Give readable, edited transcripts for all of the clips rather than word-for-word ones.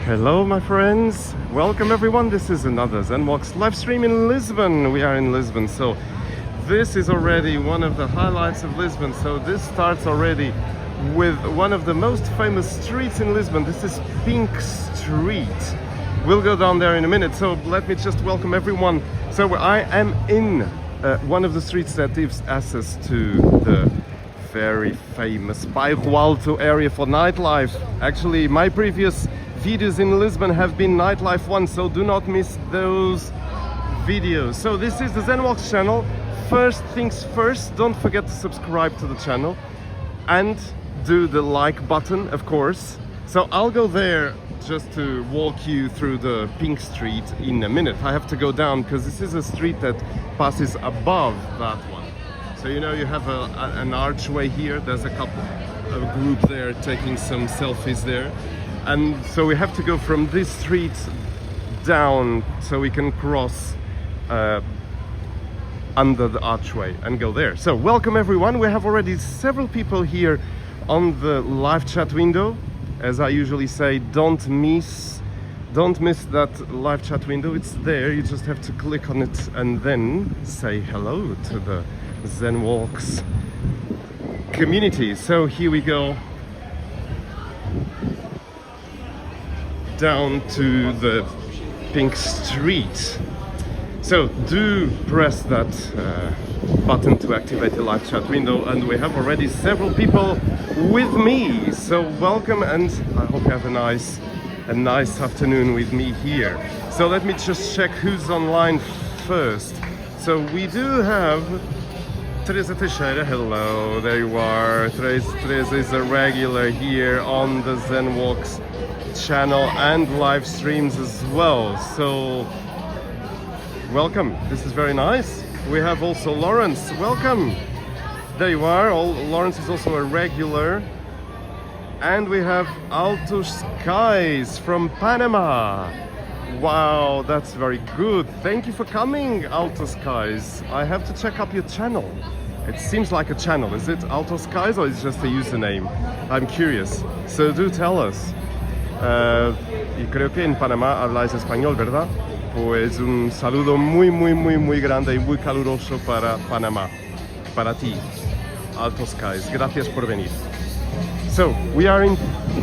Hello my friends, welcome everyone. This is another ZenWalks live stream in Lisbon. We are in Lisbon, so this is already one of the highlights of Lisbon. So this starts already with one of the most famous streets in Lisbon. This is Pink Street. We'll go down there in a minute, so let me just welcome everyone. So I am in one of the streets that gives access to the very famous Bairro Alto area for nightlife. Actually, my previous videos in Lisbon have been nightlife ones, so do not miss those videos. So this is the ZenWalks channel. First things first, don't forget to subscribe to the channel and do the like button, of course. So I'll go there just to walk you through the Pink Street in a minute. I have to go down because this is a street that passes above that one. So you know, you have an archway here. There's a group there taking some selfies there. And so we have to go from this street down so we can cross under the archway and go there. So welcome everyone. We have already several people here on the live chat window. As I usually say, don't miss that live chat window. It's there. You just have to click on it and then say hello to the ZenWalks community. So here we go down to the Pink Street. So do press that button to activate the live chat window, and we have already several people with me. So welcome, and I hope you have a nice afternoon with me here. So let me just check who's online first. So we do have Teresa Teixeira. Hello, there you are. Teresa is a regular here on the ZenWalks channel and live streams as well. So welcome, this is very nice. We have also Lawrence, welcome. There you are. Lawrence is also a regular. And we have Alto Skies from Panama. Wow, that's very good. Thank you for coming, Alto Skies. I have to check up your channel. It seems like a channel. Is it Alto Skies or is it just a username? I'm curious. So do tell us. Y creo que en Panamá habláis español, ¿verdad? Pues un saludo muy grande y muy caluroso para Panamá, para ti, Alto Skies. Gracias por venir. So we are in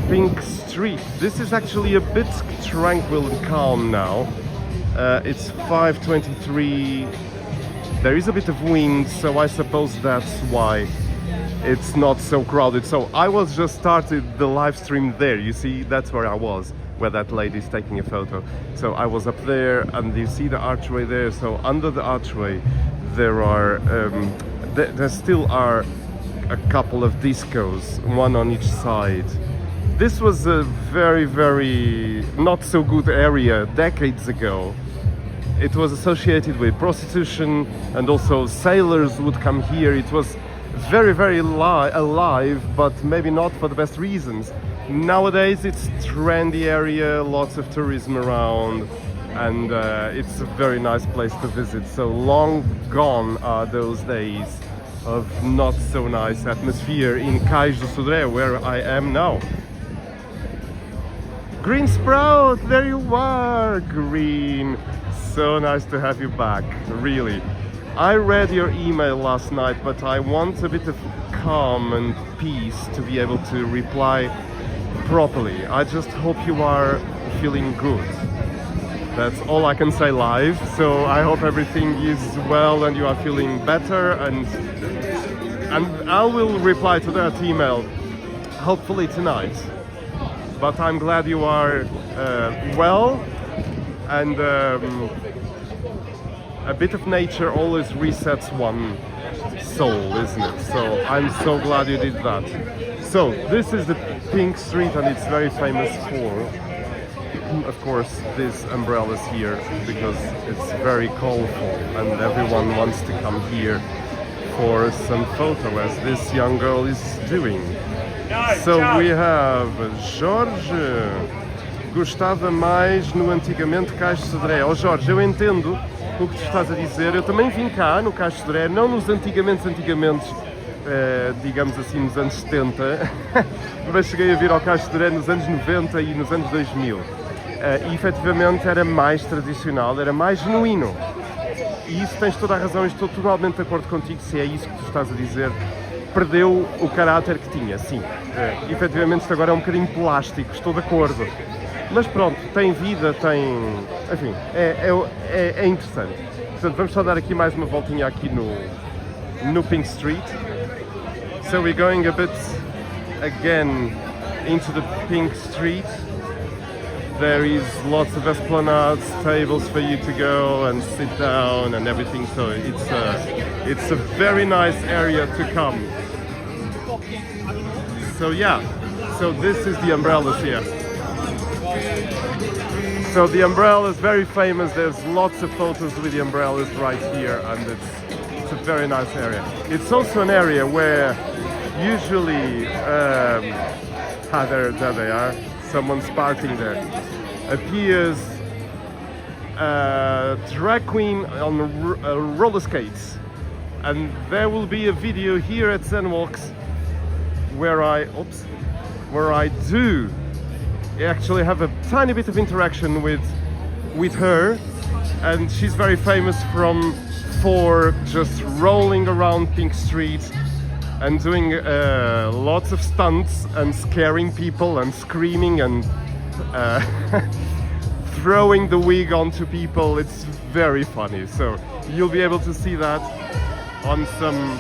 Pink Street. This is actually a bit tranquil and calm now. It's 5:23. There is a bit of wind, so I suppose that's why it's not so crowded. So I was just started the live stream there. You see, that's where I was, where that lady is taking a photo. So I was up there, and you see the archway there. So under the archway there are there still are a couple of discos, one on each side. This was a very not so good area decades ago. It was associated with prostitution, and also sailors would come here. It was very alive, but maybe not for the best reasons. Nowadays it's trendy area, lots of tourism around, and it's a very nice place to visit. So long gone are those days of not so nice atmosphere in Cais do Sodré, where I am now. Green Sprout, there you are, Green. So nice to have you back, really. I read your email last night, but I want a bit of calm and peace to be able to reply properly. I just hope you are feeling good. That's all I can say live. So I hope everything is well and you are feeling better, and I will reply to that email hopefully tonight. But I'm glad you are well, and a bit of nature always resets one soul, isn't it? So I'm so glad you did that. So this is the Pink Street, and it's very famous for, of course, these umbrellas here, because it's very colorful and everyone wants to come here for some photo, as this young girl is doing. So we have Jorge. Gostava mais no antigamente Cais de Sodré. Oh Jorge, eu entendo o que tu estás a dizer. Eu também vim cá no Cais de Sodré, não nos antigamente, digamos assim, nos anos 70, mas cheguei a vir ao Cais de Sodré nos anos 90 e nos anos 2000. E efetivamente era mais tradicional, era mais genuíno. E isso tens toda a razão, estou totalmente de acordo contigo, se é isso que tu estás a dizer. Perdeu o caráter que tinha, sim. Efetivamente isto agora é um bocadinho plástico, estou de acordo. Mas pronto, tem vida, tem... Enfim, é interessante. Portanto, vamos só dar aqui mais uma voltinha aqui no Pink Street. So we're going a bit again into the Pink Street. There is lots of esplanades, tables for you to go and sit down and everything. So it's a very nice area to come. So yeah, so this is the umbrellas here. So the umbrella is very famous. There's lots of photos with the umbrellas right here, and it's a very nice area. It's also an area where usually, there they are. Someone's parking there. Appears a drag queen on roller skates, and there will be a video here at Zenwalks where I do actually have a tiny bit of interaction with her, and she's very famous for just rolling around Pink Street and doing lots of stunts and scaring people and screaming and throwing the wig onto people. It's very funny, so you'll be able to see that on some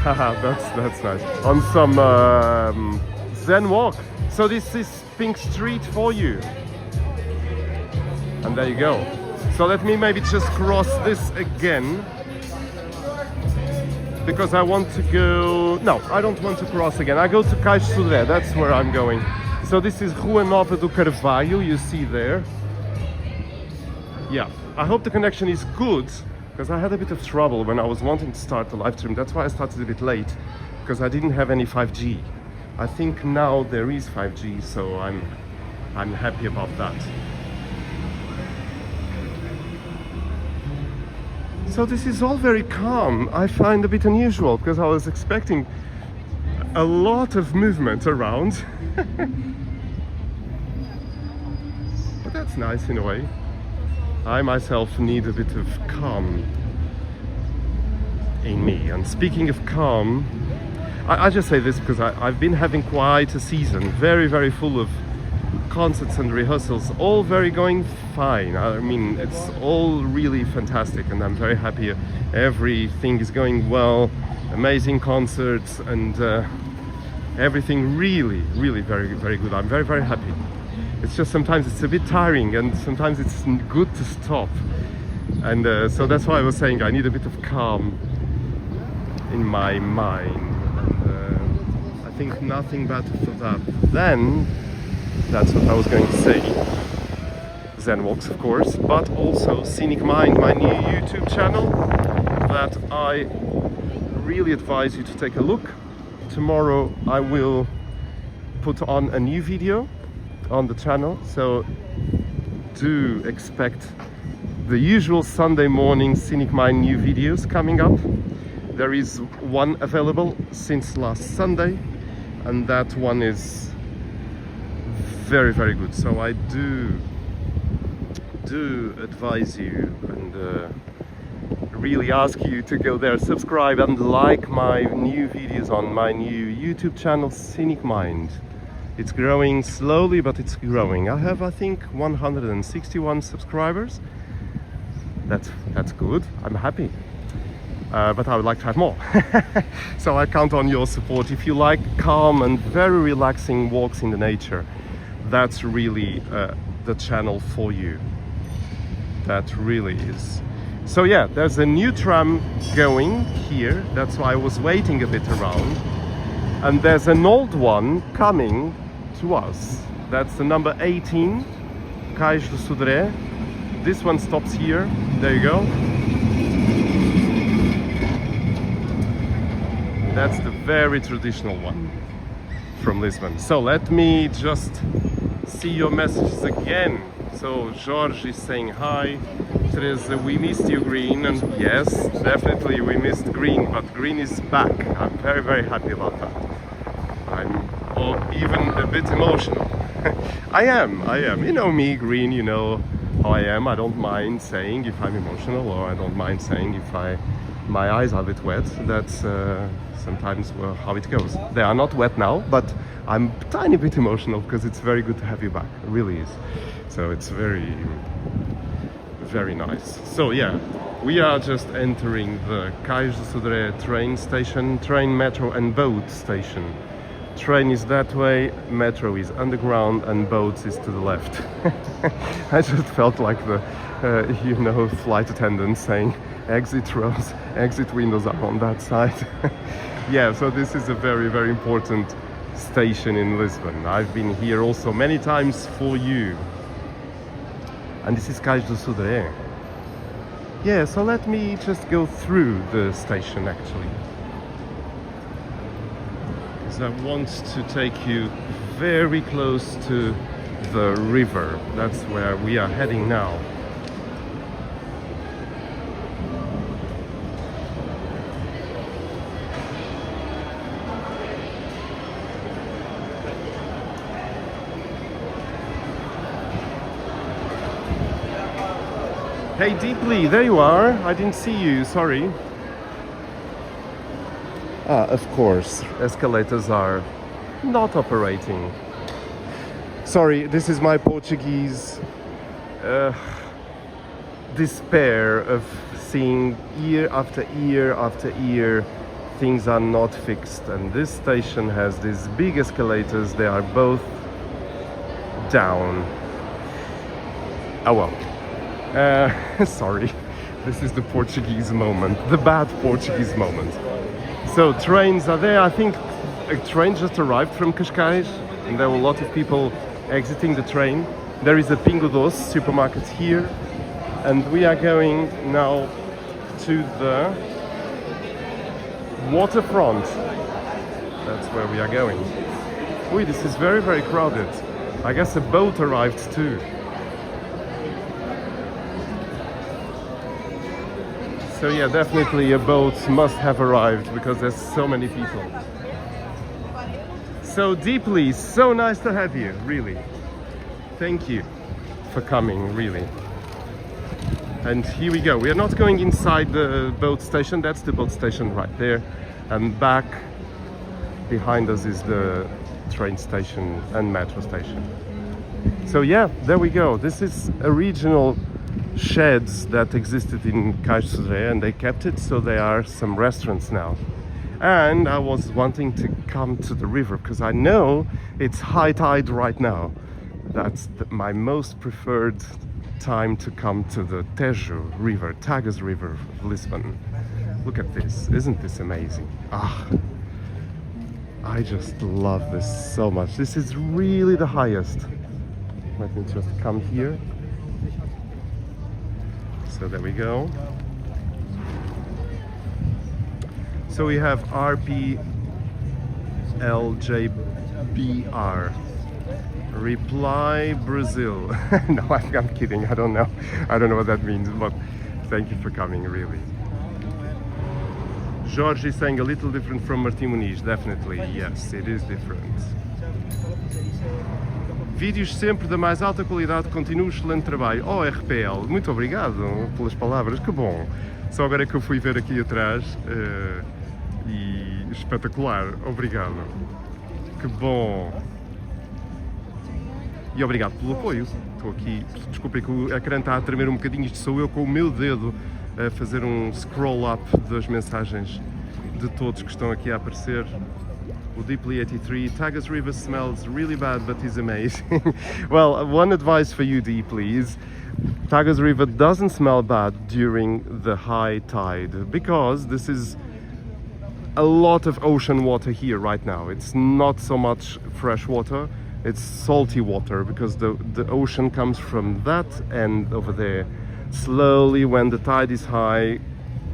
that's nice, on some Zen Walk. So this is Pink Street for you, and there you go. So let me maybe just cross this again, because I want to go... No, I don't want to cross again. I go to Cais de Sodré, that's where I'm going. So this is Rua Nova do Carvalho, you see there. Yeah, I hope the connection is good, because I had a bit of trouble when I was wanting to start the live stream. That's why I started a bit late, because I didn't have any 5G. I think now there is 5G, so I'm happy about that. So this is all very calm. I find a bit unusual, because I was expecting a lot of movement around. But that's nice in a way. I myself need a bit of calm in me. And speaking of calm, I just say this because I've been having quite a season, very, very full of concerts and rehearsals, all very going fine. I mean, it's all really fantastic, and I'm very happy. Everything is going well, amazing concerts, and everything really, really very, very good. I'm very, very happy. It's just sometimes it's a bit tiring, and sometimes it's good to stop. And so that's why I was saying I need a bit of calm in my mind. And I think nothing better for that than... That's what I was going to say. Zenwalks, of course, but also Scenic Mind, my new YouTube channel that I really advise you to take a look. Tomorrow I will put on a new video on the channel, so do expect the usual Sunday morning Scenic Mind new videos coming up. There is one available since last Sunday, and that one is very, very good. So I do advise you and really ask you to go there, subscribe and like my new videos on my new YouTube channel, Scenic Mind. It's growing slowly, but it's growing. I have, I think, 161 subscribers. That's good. I'm happy. But I would like to have more. So I count on your support. If you like calm and very relaxing walks in the nature, that's really the channel for you. That really is. So yeah, there's a new tram going here. That's why I was waiting a bit around. And there's an old one coming to us. That's the number 18, Cais de Sodré. This one stops here. There you go. That's the very traditional one from Lisbon. So let me just see your messages again. So George is saying hi, Teresa, we missed you, Green, and yes, definitely we missed Green, but Green is back. I'm very, very happy about that. I'm even a bit emotional. I am. You know me, Green, you know how I am. I don't mind saying if I'm emotional, or I don't mind saying if my eyes are a bit wet. That's sometimes how it goes. They are not wet now, but I'm a tiny bit emotional because it's very good to have you back. It really is. So it's very, very nice. So yeah, we are just entering the Cais do Sodré train station, train, metro and boat station. Train is that way, metro is underground, and boats is to the left. I just felt like the, flight attendant saying exit rows, exit windows are on that side. Yeah, so this is a very, very important station in Lisbon. I've been here also many times for you. And this is Cais do Sodré. Yeah, so let me just go through the station actually. Because I want to take you very close to the river. That's where we are heading now. Hey Deeply, there you are. I didn't see you, sorry. Of course, escalators are not operating. Sorry, this is my Portuguese despair of seeing year after year after year things are not fixed. And this station has these big escalators, they are both down. Oh well. Sorry, this is the Portuguese moment, the bad Portuguese moment. So trains are there. I think a train just arrived from Cascais and there were a lot of people exiting the train. There is a Pingo Doce supermarket here, and we are going now to the waterfront. That's where we are going. Ui, this is very, very crowded. I guess a boat arrived too. So yeah, definitely a boat must have arrived because there's so many people. So Deeply, so nice to have you, really. Thank you for coming, really. And here we go. We are not going inside the boat station, that's the boat station right there. And back behind us is the train station and metro station. So yeah, there we go. This is a regional sheds that existed in Cais do Sodré, and they kept it, so there are some restaurants now. And I was wanting to come to the river because I know it's high tide right now. That's my most preferred time to come to the Tejo River, Tagus River of Lisbon. Look at this, isn't this amazing? I just love this so much. This is really the highest. Let me just come here. So there we go. So we have RPLJBR. Reply Brazil. No, I'm kidding. I don't know what that means, but thank you for coming, really. Jorge is saying a little different from Martim Muniz. Definitely, yes, it is different. Vídeos sempre da mais alta qualidade, continua o excelente trabalho. Oh, RPL, muito obrigado pelas palavras, que bom. Só agora é que eu fui ver aqui atrás e espetacular, obrigado. Que bom. E obrigado pelo apoio. Estou aqui, desculpem que o ecrã está a tremer um bocadinho, isto sou eu com o meu dedo a fazer um scroll up das mensagens de todos que estão aqui a aparecer. O Deeply 83, Tagus River smells really bad but is amazing. Well, one advice for you, Deeply, is Tagus River doesn't smell bad during the high tide because this is a lot of ocean water here right now. It's not so much fresh water, it's salty water because the ocean comes from that end over there. Slowly, when the tide is high,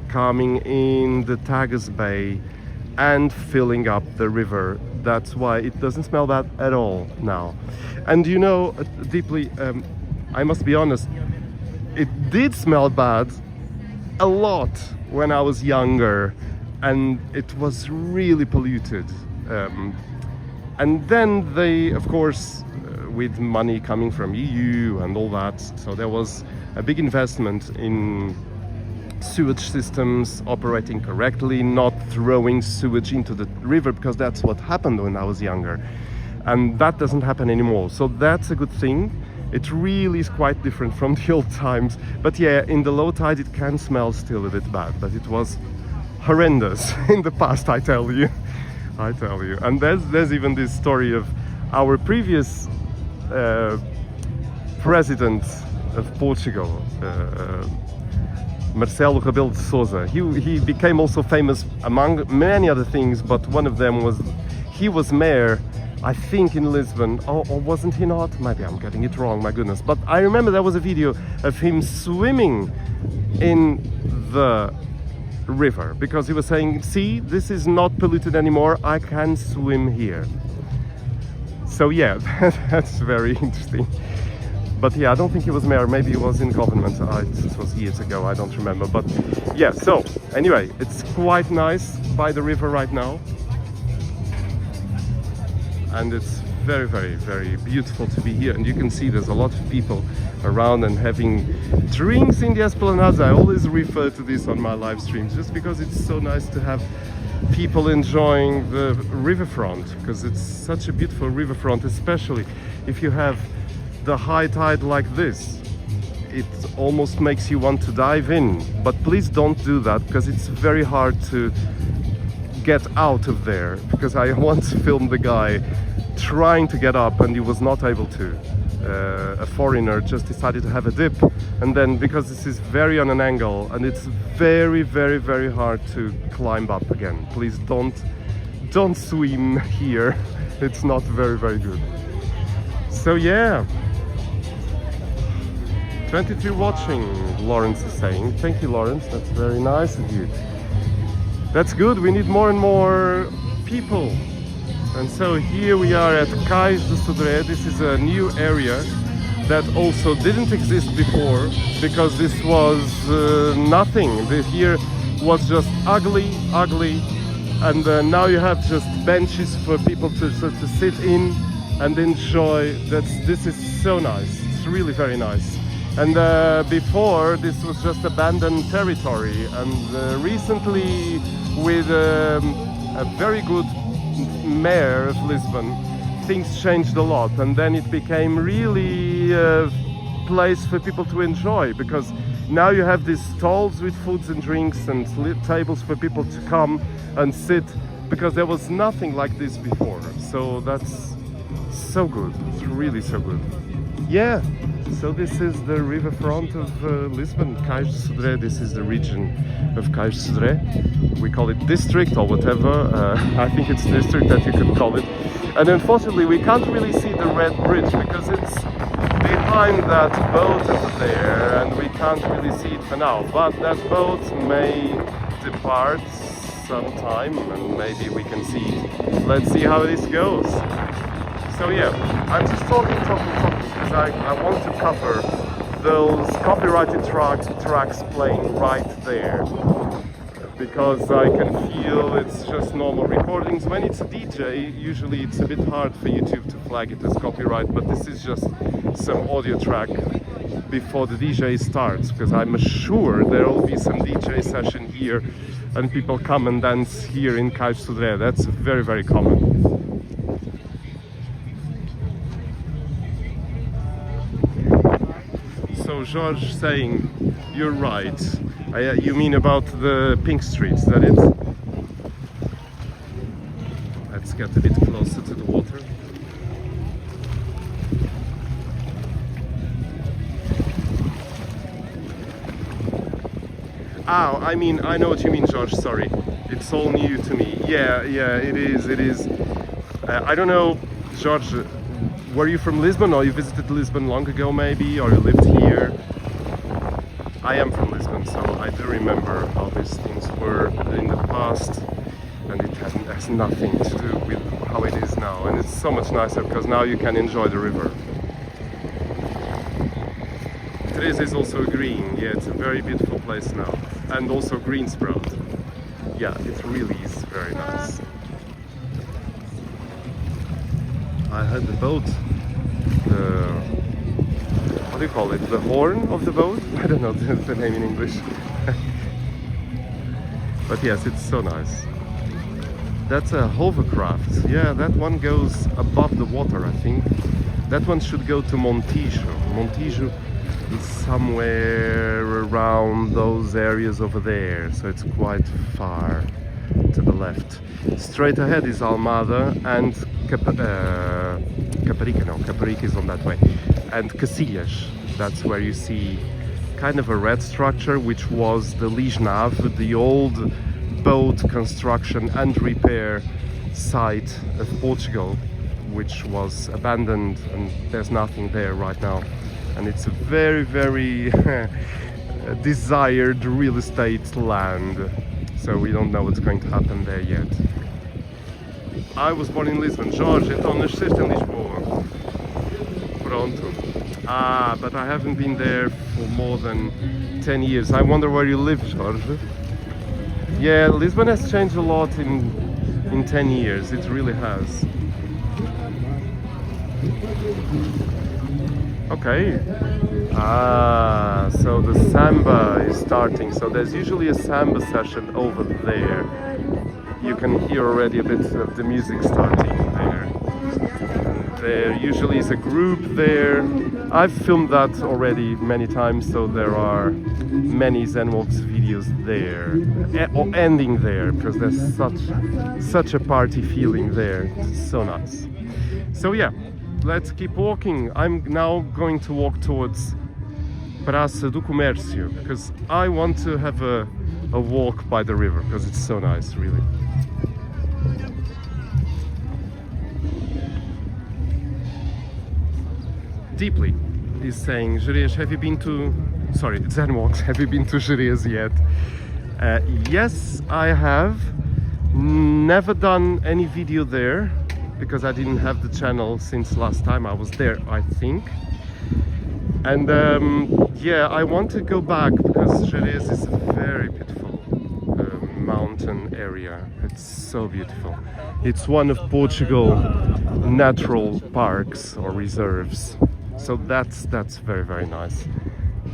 coming in the Tagus Bay and filling up the river. That's why it doesn't smell bad at all now. And you know, Deeply, I must be honest, it did smell bad a lot when I was younger, and it was really polluted. And then they, of course, with money coming from EU and all that, so there was a big investment in sewage systems operating correctly, not throwing sewage into the river, because that's what happened when I was younger. And that doesn't happen anymore, so that's a good thing. It really is quite different from the old times. But yeah, in the low tide it can smell still a bit bad, but it was horrendous in the past, I tell you. I tell you. And there's even this story of our previous president of Portugal, Marcelo Rebelo de Sousa. He became also famous among many other things, but one of them was he was mayor, I think, in Lisbon, or wasn't he not? Maybe I'm getting it wrong, my goodness. But I remember there was a video of him swimming in the river, because he was saying, see, this is not polluted anymore, I can swim here. So yeah, that's very interesting. But yeah, I don't think he was mayor, maybe he was in government. It was years ago, I don't remember. But yeah, so anyway, it's quite nice by the river right now. And it's very, very, very beautiful to be here. And you can see there's a lot of people around and having drinks in the Esplanade. I always refer to this on my live streams, just because it's so nice to have people enjoying the riverfront, because it's such a beautiful riverfront, especially if you have the high tide like this. It almost makes you want to dive in, but please don't do that, because it's very hard to get out of there, because I once filmed the guy trying to get up and he was not able to. A foreigner just decided to have a dip, and then because this is very on an angle and it's very, very, very hard to climb up again, please don't swim here. It's not very, very good. So yeah, 23 watching, Lawrence is saying. Thank you, Lawrence, that's very nice of you. That's good, we need more and more people. And so here we are at Cais de Sodré. This is a new area that also didn't exist before, because this was nothing. Here was just ugly, and now you have just benches for people to sit in and enjoy. This is so nice, it's really very nice. And before, this was just abandoned territory, and recently, with a very good mayor of Lisbon, things changed a lot, and then it became really a place for people to enjoy, because now you have these stalls with foods and drinks and tables for people to come and sit, because there was nothing like this before. So that's so good, it's really so good. Yeah, so this is the riverfront of Lisbon, Cais de Sodré. This is the region of Cais de Sodré. We call it district or whatever. I think it's district that you could call it. And unfortunately we can't really see the red bridge, because it's behind that boat over there, and we can't really see it for now. But that boat may depart sometime, and maybe we can see it. Let's see how this goes. So yeah, I'm just talking, because I want to cover those copyrighted tracks playing right there, because I can feel it's just normal recordings. When it's a DJ, usually it's a bit hard for YouTube to flag it as copyright, but this is just some audio track before the DJ starts, because I'm sure there will be some DJ session here and people come and dance here in Cais de Sodré. That's very, very common. So George saying, you're right. You mean about the pink streets, that it? Let's get a bit closer to the water. Oh, I mean, I know what you mean, George, sorry. It's all new to me. Yeah, it is. I don't know, George, were you from Lisbon, or you visited Lisbon long ago maybe, or you lived here? I am from Lisbon, so I do remember how these things were in the past, and it has nothing to do with how it is now, and it's so much nicer because now you can enjoy the river. Teresa is also agreeing. Yeah, it's a very beautiful place now. And also green sprout. Yeah, it really is very nice. I had the boat, what do you call it? The horn of the boat? I don't know the name in English. But yes, it's so nice. That's a hovercraft. Yeah, that one goes above the water, I think. That one should go to Montijo. Montijo is somewhere around those areas over there, so it's quite far to the left. Straight ahead is Almada and Caparica. No, Caparica is on that way. And Cacilhas. That's where you see kind of a red structure, which was the Lisnave, the old boat construction and repair site of Portugal, which was abandoned, and there's nothing there right now. And it's a very, very desired real estate land, so we don't know what's going to happen there yet. I was born in Lisbon. Jorge, então nasceste em Lisboa. Pronto. Ah, but I haven't been there for more than 10 years. I wonder where you live, Jorge. Yeah, Lisbon has changed a lot in 10 years. It really has. Okay. Ah, so the samba is starting. So there's usually a samba session over there. You can hear already a bit of the music starting there. There usually is a group there. I've filmed that already many times, so there are many Zenwalks videos there, or ending there, because there's such a party feeling there. It's so nice. So yeah, let's keep walking. I'm now going to walk towards Praça do Comércio, because I want to have a walk by the river, because it's so nice, really. Deeply is saying, Jerez, have you been to, sorry, Zenwalks, have you been to Jerez yet? Yes, I have. Never done any video there, because I didn't have the channel since last time I was there, I think. And yeah, I want to go back, because Jerez is a very beautiful mountain area. It's so beautiful. It's one of Portugal's natural parks or reserves. So that's very, very nice.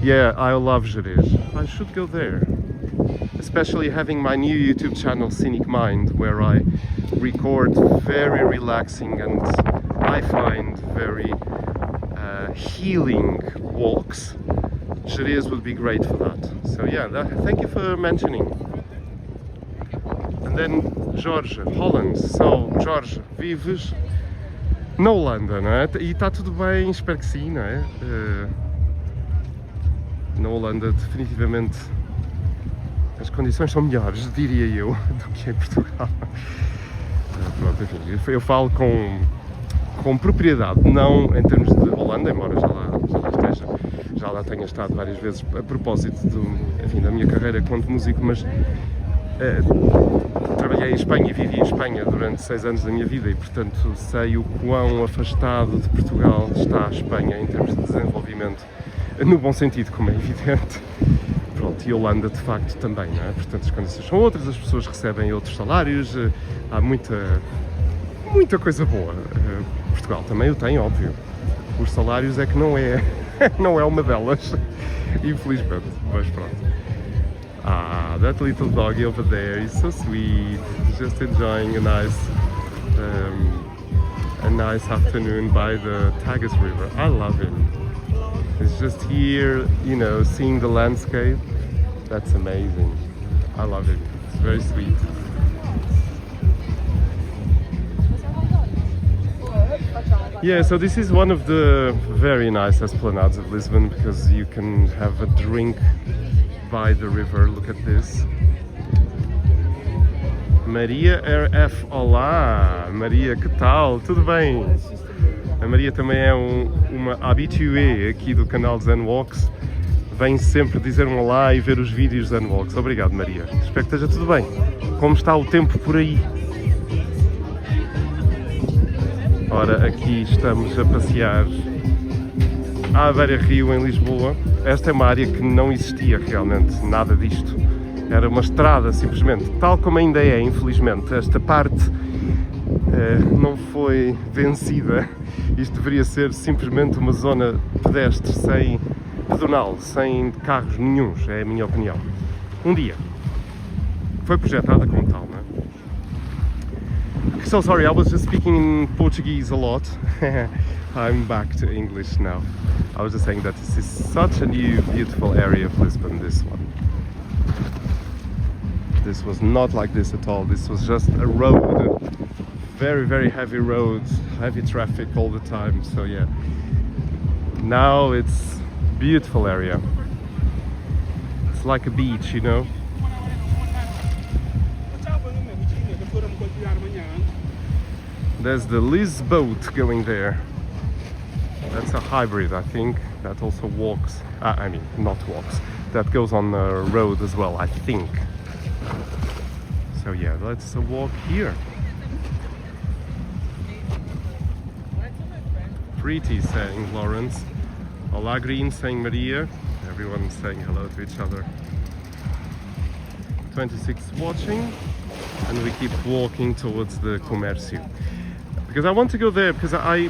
Yeah, I love Jerez. I should go there. Especially having my new YouTube channel, Scenic Mind, where I record very relaxing and I find very healing walks. Jerez would be great for that. So yeah, thank you for mentioning. And then Jorge, Holland. So Jorge, vives na Holanda, não é? E está tudo bem, espero que sim, não é? Na Holanda, definitivamente, as condições são melhores, diria eu, do que em Portugal. Pronto, enfim, eu falo com propriedade, não em termos de Holanda, embora já lá esteja, já lá tenha estado várias vezes a propósito enfim, da minha carreira enquanto músico, mas trabalhei em Espanha e vivi em Espanha durante 6 anos da minha vida e, portanto, sei o quão afastado de Portugal está a Espanha em termos de desenvolvimento, no bom sentido, como é evidente. Pronto, e Holanda, de facto, também, não é? Portanto, as condições são outras, as pessoas recebem outros salários, há muita coisa boa. Portugal também o tem, óbvio. Os salários é que não é uma delas, infelizmente, mas pronto. Ah, that little doggy over there is so sweet, just enjoying a nice afternoon by the Tagus River. I love it. It's just here, you know, seeing the landscape. That's amazing. I love it. It's very sweet. Yeah, so this is one of the very nice esplanades of Lisbon, because you can have a drink by the river. Look at this. Maria RF, olá! Maria, que tal? Tudo bem? A Maria também é uma habituée aqui do canal Zenwalks. Vem sempre dizer um olá e ver os vídeos Zenwalks. Obrigado, Maria. Espero que esteja tudo bem. Como está o tempo por aí? Ora, aqui estamos a passear à beira-rio em Lisboa. Esta é uma área que não existia realmente nada disto. Era uma estrada simplesmente, tal como ainda é, infelizmente. Esta parte não foi vencida. Isto deveria ser simplesmente uma zona pedestre, sem pedonal, sem carros nenhuns, é a minha opinião. Um dia. Foi projetada como tal, não é? So sorry, I was just speaking in Portuguese a lot. I'm back to English now. I was just saying that this is such a new, beautiful area of Lisbon, this one. This was not like this at all. This was just a road. Very, very heavy roads, heavy traffic all the time. So yeah, now it's beautiful area. It's like a beach, you know. There's the Lisbon going there. That's a hybrid, I think. That also walks. I mean, not walks. That goes on the road as well, I think. So yeah, let's walk here. Pretty, saying Lawrence. Olá Green, saying Maria. Everyone's saying hello to each other. 26 watching, and we keep walking towards the Comércio. Because I want to go there because I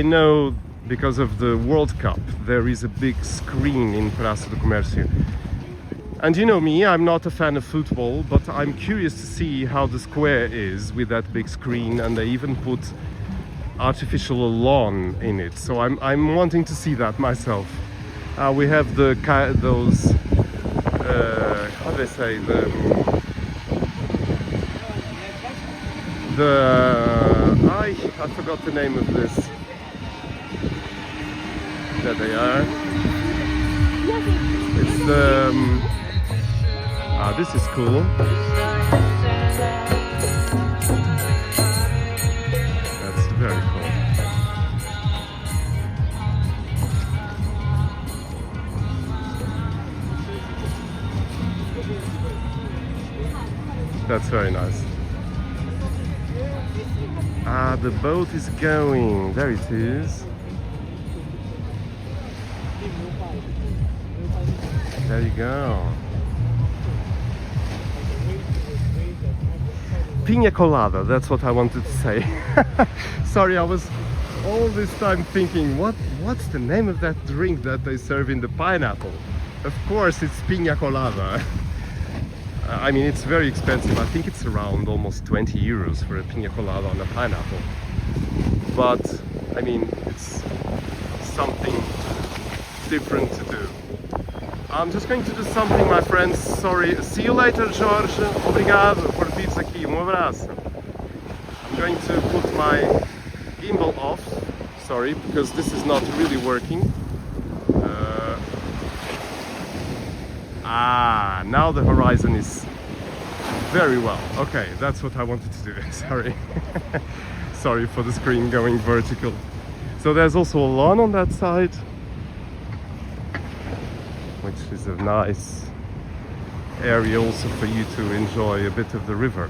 know, because of the World Cup, there is a big screen in Praça do Comércio. And you know me, I'm not a fan of football, but I'm curious to see how the square is with that big screen, and they even put artificial lawn in it. So I'm wanting to see that myself. We have those how do they say, I forgot the name of this. There they are. It's the this is cool. That's very cool. That's very nice. The boat is going. There it is. There you go. Piña colada, that's what I wanted to say. Sorry, I was all this time thinking, what's the name of that drink that they serve in the pineapple? Of course, it's piña colada. I mean, it's very expensive. I think it's around almost 20 euros for a piña colada on a pineapple. But, I mean, it's something different to do. I'm just going to do something, my friends. Sorry. See you later, Jorge. Obrigado por vires aqui. Abraço. I'm going to put my gimbal off. Sorry, because this is not really working. Now the horizon is very well. Okay, that's what I wanted to do. Sorry. Sorry for the screen going vertical. So there's also a lawn on that side, which is a nice area also for you to enjoy a bit of the river.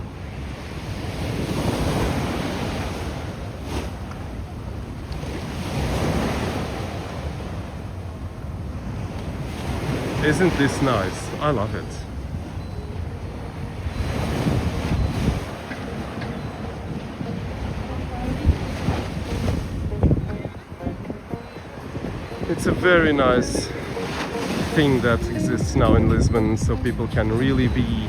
Isn't this nice? I love it. It's a very nice thing that exists now in Lisbon, so people can really be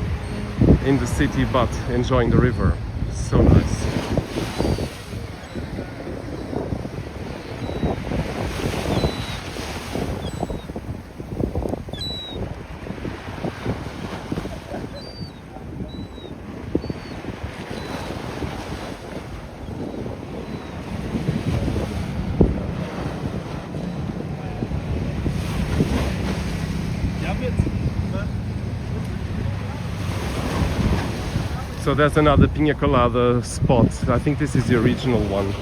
in the city but enjoying the river. So nice. So there's another piña colada spot. I think this is the original one.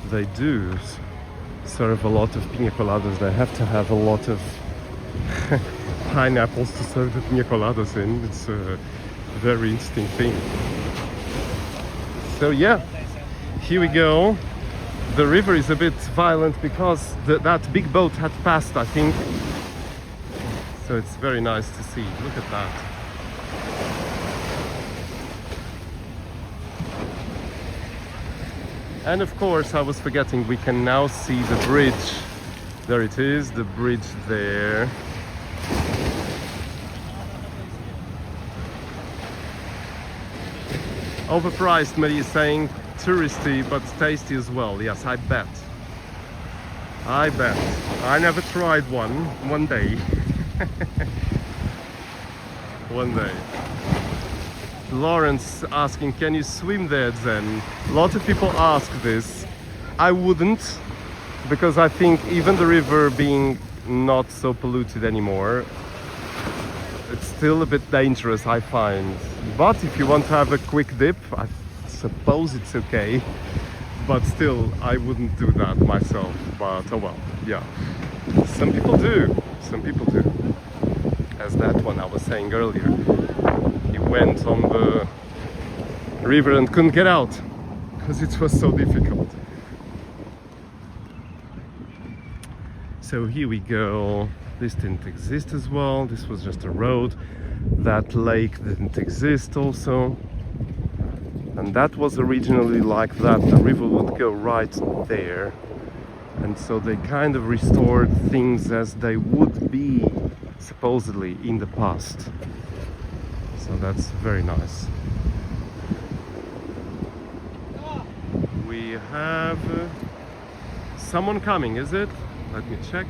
They do serve a lot of piña coladas. They have to have a lot of pineapples to serve the piña coladas in. It's a very interesting thing. So yeah, here we go. the river is a bit violent because that big boat had passed, I think. So it's very nice to see. Look at that. And of course, I was forgetting, we can now see the bridge. There it is, the bridge there. Overpriced, Marie is saying, touristy but tasty as well. Yes, I bet. I bet. I never tried one day. One day. Lawrence asking, can you swim there then? A lot of people ask this. I wouldn't, because I think even the river being not so polluted anymore, it's still a bit dangerous, I find. But if you want to have a quick dip, I suppose it's okay. But still, I wouldn't do that myself. But oh well, yeah. Some people do. Some people do. As that one I was saying earlier. He went on the river and couldn't get out because it was so difficult. So here we go. This didn't exist as well. This was just a road. That lake didn't exist also. And that was originally like that. The river would go right there. And so they kind of restored things as they would be supposedly in the past. So that's very nice. We have someone coming, is it? Let me check.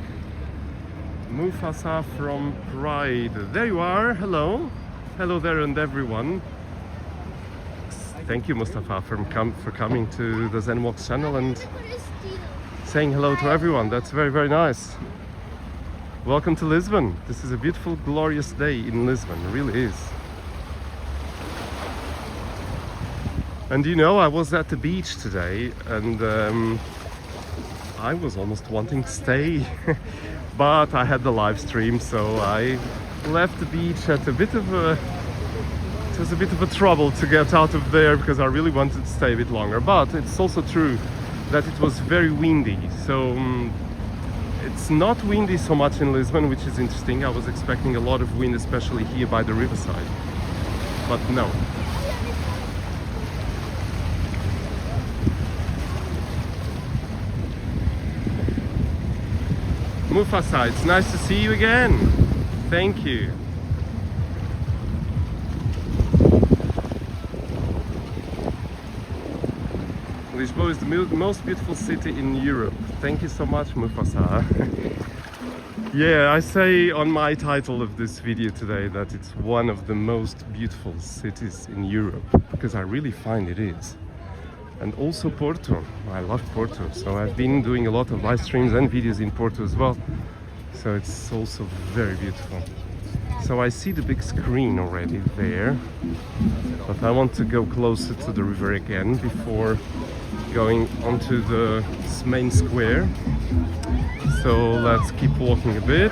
Mufasa from Pride. There you are. Hello. Hello there and everyone. Thank you, Mustafa, for coming to the ZenWalks channel and saying hello to everyone. That's very, very nice. Welcome to Lisbon. This is a beautiful, glorious day in Lisbon. It really is. And you know, I was at the beach today and I was almost wanting to stay. But I had the live stream, so I left the beach at it was a bit of a trouble to get out of there because I really wanted to stay a bit longer. But it's also true that it was very windy, so it's not windy so much in Lisbon, which is interesting. I was expecting a lot of wind, especially here by the riverside, but no. Mufasa, it's nice to see you again. Thank you. Lisbon is the most beautiful city in Europe. Thank you so much, Mufasa. Yeah, I say on my title of this video today that it's one of the most beautiful cities in Europe, because I really find it is. And also Porto. I love Porto, so I've been doing a lot of live streams and videos in Porto as well. So it's also very beautiful. So I see the big screen already there, but I want to go closer to the river again before going onto the main square. So let's keep walking a bit.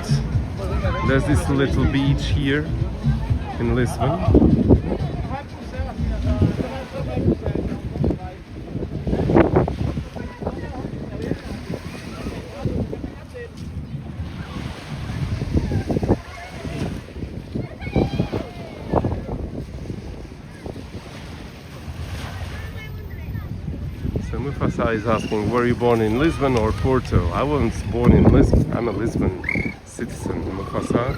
There's this little beach here in Lisbon. Mufasa is asking, were you born in Lisbon or Porto? I wasn't born in Lisbon. I'm a Lisbon citizen, Mufasa,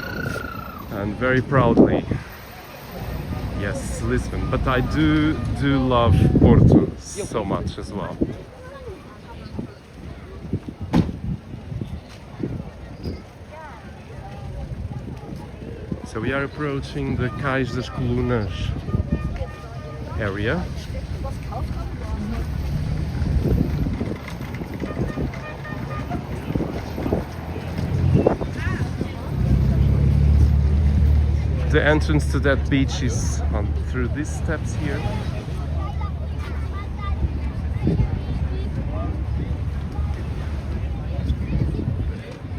and very proudly, yes, Lisbon. But I do love Porto so much as well. So we are approaching the Cais das Colunas area. The entrance to that beach is through these steps here.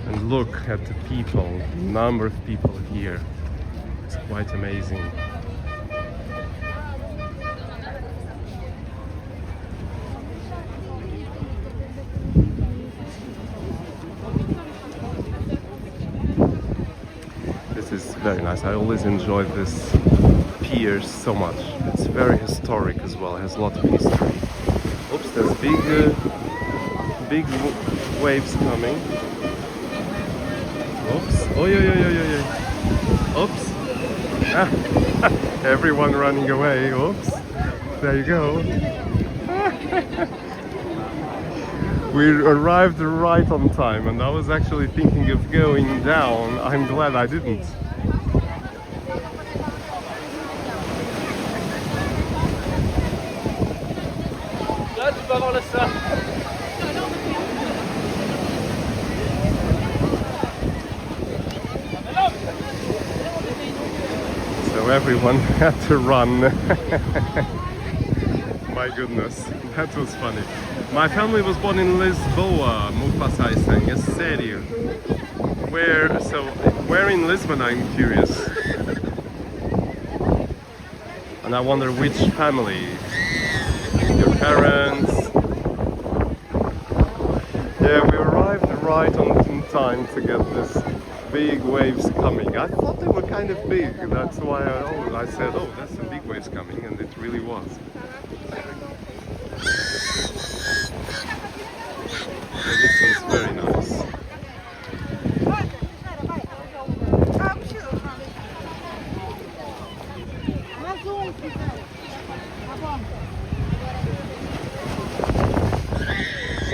And look at the people, number of people here. It's quite amazing. Very nice. I always enjoyed this pier so much. It's very historic as well. It has a lot of history. Oops, there's big waves coming. Oops. Oh yeah. Oops. Everyone running away. Oops. There you go. We arrived right on time, and I was actually thinking of going down. I'm glad I didn't. So everyone had to run. My goodness, that was funny. My family was born in Lisboa, meu passai sangue, é sério. Where in Lisbon, I'm curious. And I wonder which family. Your parents. Yeah, we arrived right on time to get this big waves coming. I thought they were kind of big. That's why I said, oh, that's some big waves coming, and it really was. Yeah, this is very nice.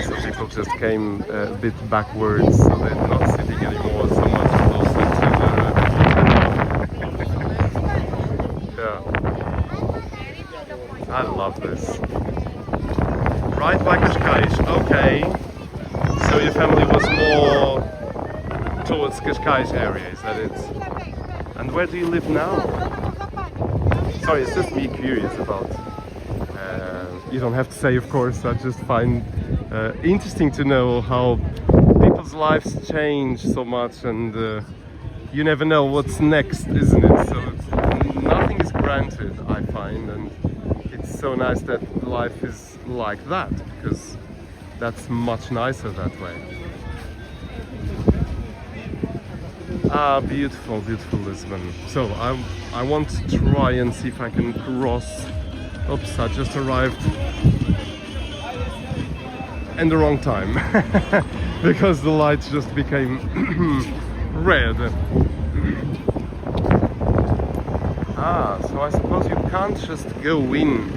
So people just came a bit backwards, so they're not sitting anymore so much closer to the... Yeah. I love this. Right by Cascais, okay. So your family was more towards Cascais area, is that it? And where do you live now? Sorry, it's just me curious about. You don't have to say, of course. I just find interesting to know how people's lives change so much, and you never know what's next, isn't it? So nothing is granted, I find, and it's so nice that life is like that, because that's much nicer that way. Ah, beautiful, beautiful Lisbon. So I want to try and see if I can cross. Oops, I just arrived in the wrong time because the lights just became red. Ah, so I suppose you can't just go in.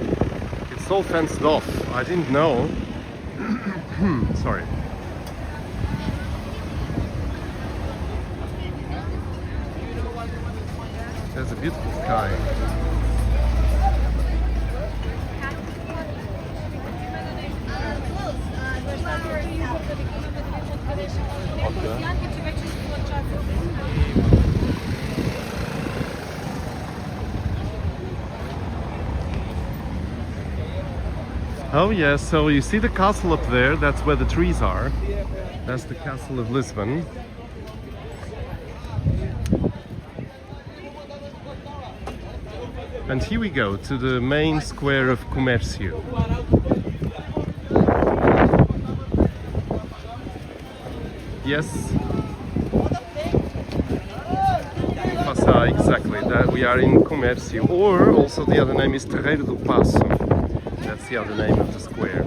It's all fenced off. I didn't know. Sorry. There's a beautiful sky. Oh yeah, so you see the castle up there, that's where the trees are. That's the castle of Lisbon. And here we go to the main square of Comércio. Yes. Exactly, that we are in Comércio, or also the other name is Terreiro do Passo. That's the other name of the square.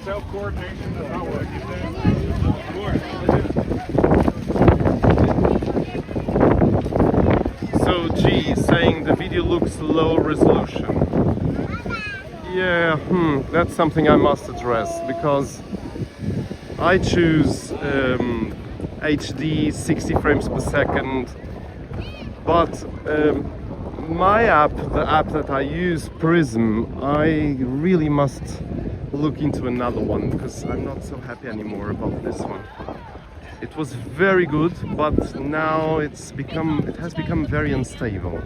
Self-coordination does not work. So G saying the video looks low resolution. Yeah, that's something I must address, because I choose HD 60 frames per second, but my app, the app that I use, Prism, I really must look into another one, because I'm not so happy anymore about this one. It was very good, but now it has become very unstable,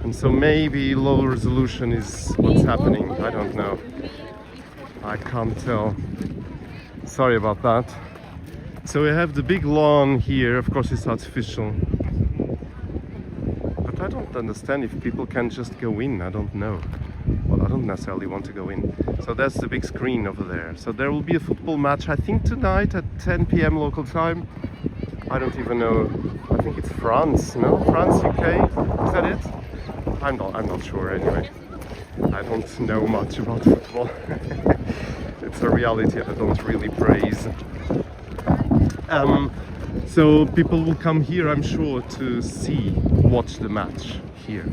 and so maybe low resolution is what's happening. I don't know. I can't tell. Sorry about that. So we have the big lawn here. Of course, it's artificial. But I don't understand if people can just go in. I don't know. Well, I don't necessarily want to go in. So that's the big screen over there. So there will be a football match, I think tonight at 10 p.m. local time. I don't even know. I think it's France. No, France, UK. Is that it? I'm not sure. Anyway, I don't know much about football. It's a reality I don't really praise. So people will come here, I'm sure, to watch the match here.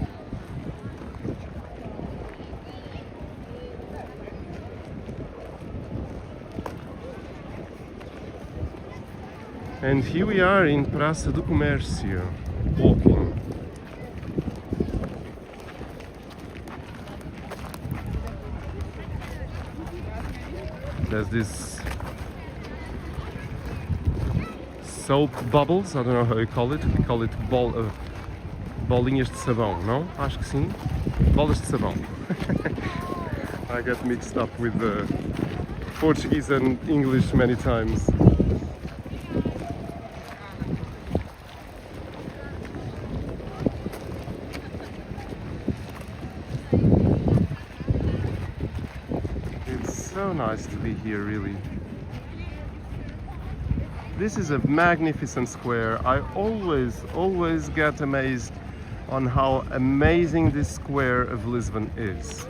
And here we are in Praça do Comércio, walking. There's this soap bubbles, I don't know how you call it. We call it bolinhas de sabão, não? Acho que sim. Bolas de sabão. I get mixed up with the Portuguese and English many times. It's so nice to be here, really. This is a magnificent square. I always get amazed on how amazing this square of Lisbon is.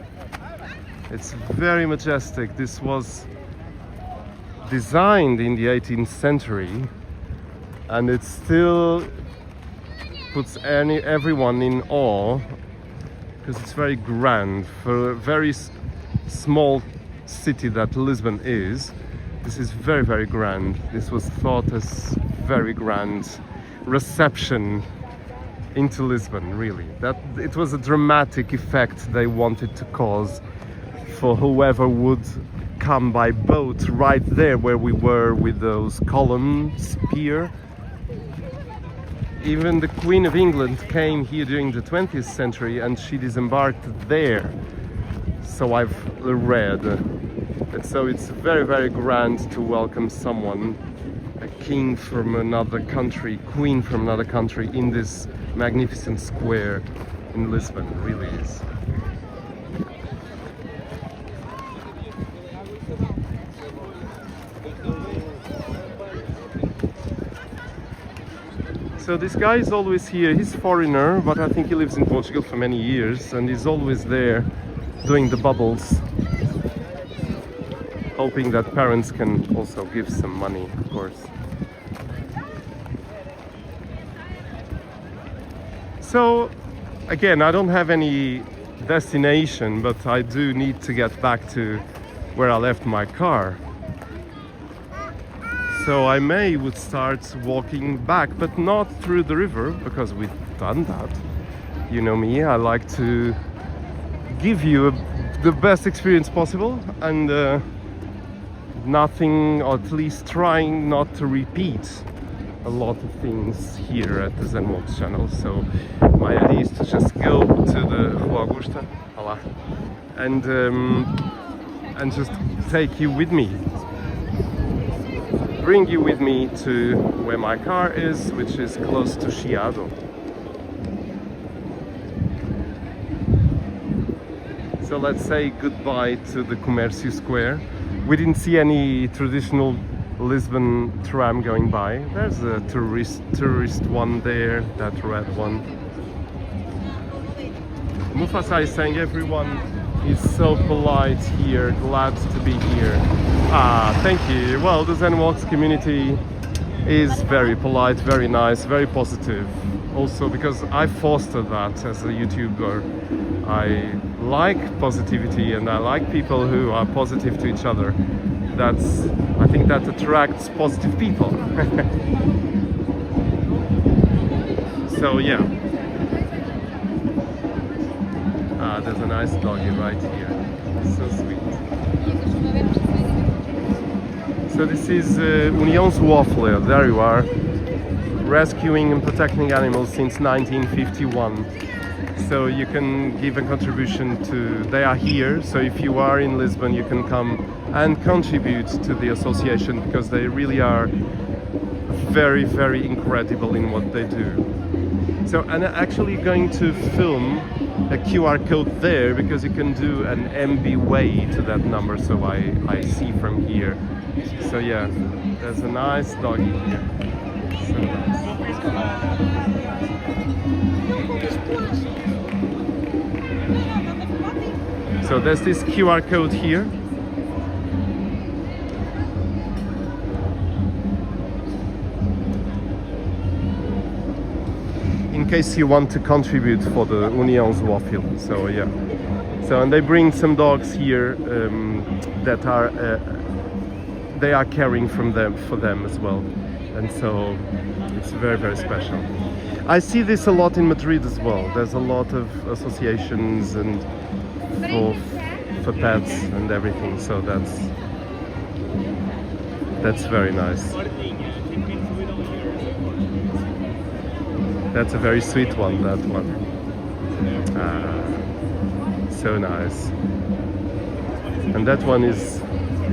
It's very majestic. This was designed in the 18th century, and it still puts everyone in awe because it's very grand for a very small city that Lisbon is. This is very grand. This was thought as very grand reception into Lisbon, really. That it was a dramatic effect they wanted to cause for whoever would come by boat right there where we were with those columns pier. Even the Queen of England came here during the 20th century and she disembarked there. So I've read. And so it's very grand to welcome someone, a king from another country, queen from another country, in this magnificent square in Lisbon. It really is. So this guy is always here. He's a foreigner, but I think he lives in Portugal for many years, and he's always there doing the bubbles, hoping that parents can also give some money, of course. So again, I don't have any destination, but I do need to get back to where I left my car. So I would start walking back, but not through the river, because we've done that. You know me, I like to give you the best experience possible, and nothing, or at least trying not to repeat a lot of things here at the ZenWalks channel. So my idea is to just go to the Rua Augusta, and just take you with me, bring you with me to where my car is, which is close to Chiado. So let's say goodbye to the Comércio Square. We didn't see any traditional Lisbon tram going by. There's a tourist one there, that red one. Mufasa is saying everyone is so polite here, glad to be here. Ah, thank you. Well, the ZenWalks community is very polite, very nice, very positive. Also because I foster that as a YouTuber. I like positivity and I like people who are positive to each other. I think that attracts positive people. So yeah. Ah, there's a nice doggy right here. So sweet. So this is União Zoófila, there you are. Rescuing and protecting animals since 1951. So you can give a contribution to, they are here, so if you are in Lisbon you can come and contribute to the association, because they really are very incredible in what they do. So I'm actually going to film a QR code there, because you can do an MB way to that number, so I see from here. So yeah, there's a nice doggy here. So nice. So there's this QR code here. In case you want to contribute for the União Zoophile. So yeah. So and they bring some dogs here that are they are caring for them as well, and so it's very, very special. I see this a lot in Madrid as well. There's a lot of associations and for pets and everything. So that's very nice. That's a very sweet one. That one. So nice. And that one is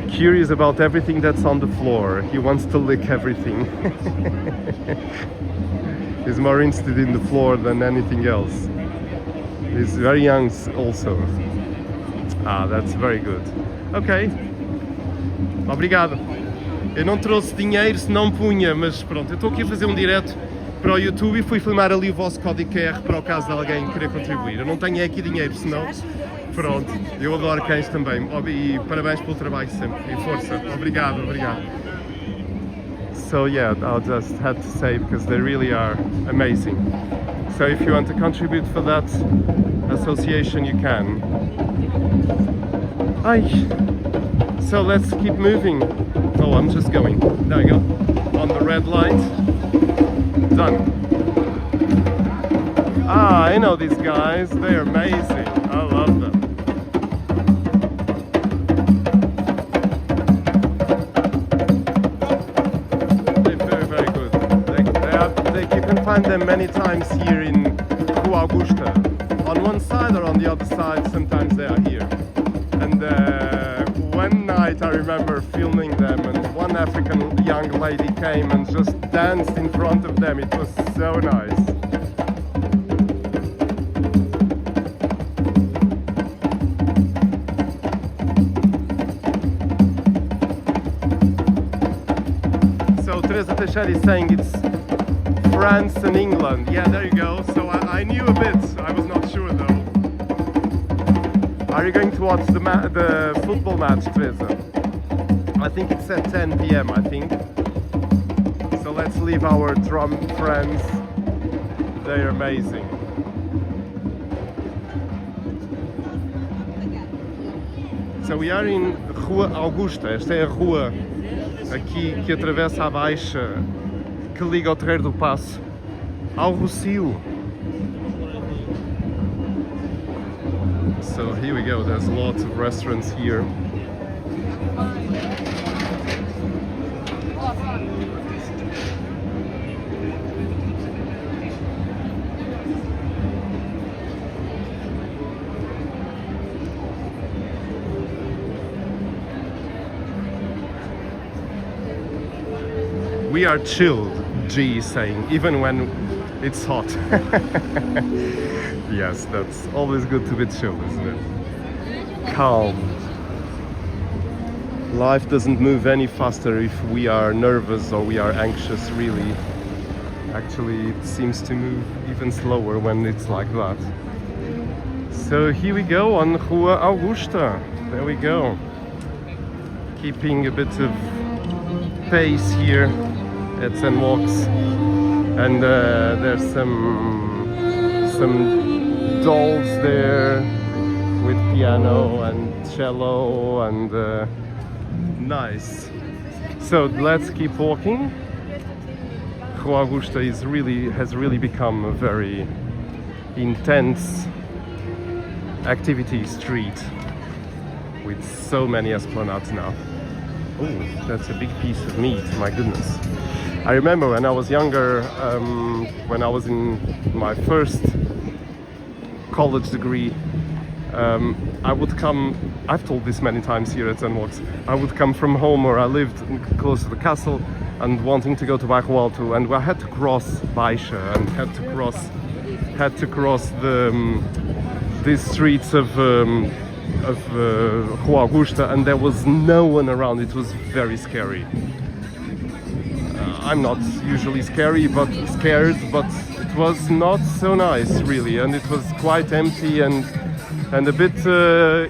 curious about everything that's on the floor. He wants to lick everything. He's more interested in the floor than anything else. He's very young also. That's very good. Ok. Obrigado. Eu não trouxe dinheiro, senão punha, mas pronto, eu estou aqui a fazer um direto para o YouTube e fui filmar ali o vosso código QR para o caso de alguém querer contribuir. Eu não tenho aqui dinheiro, senão... Pronto, eu adoro cães também e parabéns pelo trabalho sempre e força, obrigado, obrigado. So yeah, I'll just have to say because they really are amazing. So if you want to contribute for that association, you can. Ay. So let's keep moving. Oh, I'm just going. There we go. On the red light. Done. I know these guys, they're amazing. I love them. Find them many times here in Rua Augusta, on one side or on the other side. Sometimes they are here, and one night I remember filming them and one African young lady came and just danced in front of them. It was so nice. So Teresa Teixeira is saying it's France and England. Yeah, there you go. So I knew a bit. I was not sure though. Are you going to watch the football match, Teresa? I think it's at 10 p.m. I think. So let's leave our drum friends. They're amazing. So we are in Rua Augusta. Esta é a rua aqui que atravessa a Baixa, que liga ao Terreiro do Paço ao Rocio. So here we go, there's lots of restaurants here. We are chilled, G is saying, even when it's hot. Yes, that's always good to be chill, isn't it? Calm. Life doesn't move any faster if we are nervous or we are anxious, really. Actually, it seems to move even slower when it's like that. So here we go on Rua Augusta. There we go. Keeping a bit of pace here at Zen Walks, and there's some dolls there with piano and cello and nice. So let's keep walking. Rua Augusta has really become a very intense activity street with so many esplanades now. Oh, that's a big piece of meat, my goodness. I remember when I was younger, when I was in my first college degree, I would come, I've told this many times here at Zenwalks, I would come from home where I lived close to the castle and wanting to go to Bairro Alto, and I had to cross Baixa and had to cross these streets of Rua Augusta, and there was no one around. It was very scary. I'm not usually scared, but it was not so nice really, and it was quite empty and a bit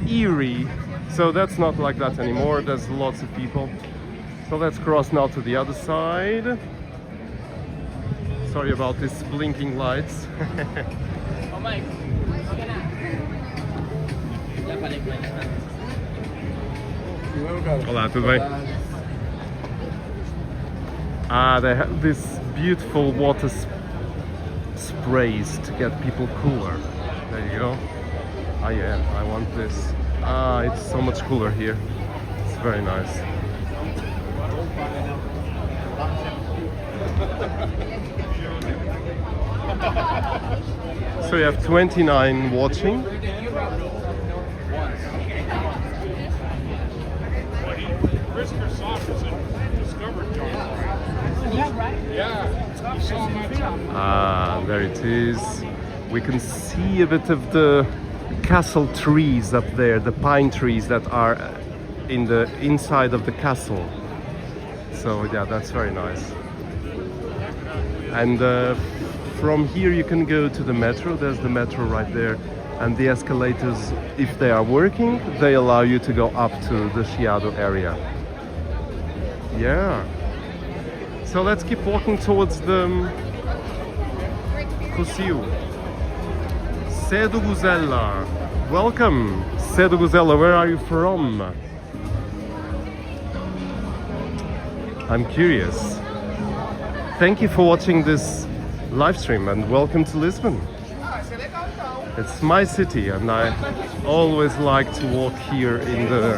eerie. So that's not like that anymore. There's lots of people. So let's cross now to the other side. Sorry about these blinking lights. Olá, tudo bem? They have this beautiful water sprays to get people cooler. There you go. Yeah, I want this. It's so much cooler here. It's very nice. So you have 29 watching. There it is. We can see a bit of the castle trees up there, the pine trees that are in the inside of the castle. So yeah, that's very nice. And from here you can go to the metro. There's the metro right there, and the escalators, if they are working, they allow you to go up to the Chiado area. Yeah. So let's keep walking towards the Cosio. Cedo Guzella. Welcome, Cedo Guzella. Where are you from? I'm curious. Thank you for watching this live stream and welcome to Lisbon. It's my city and I always like to walk here in the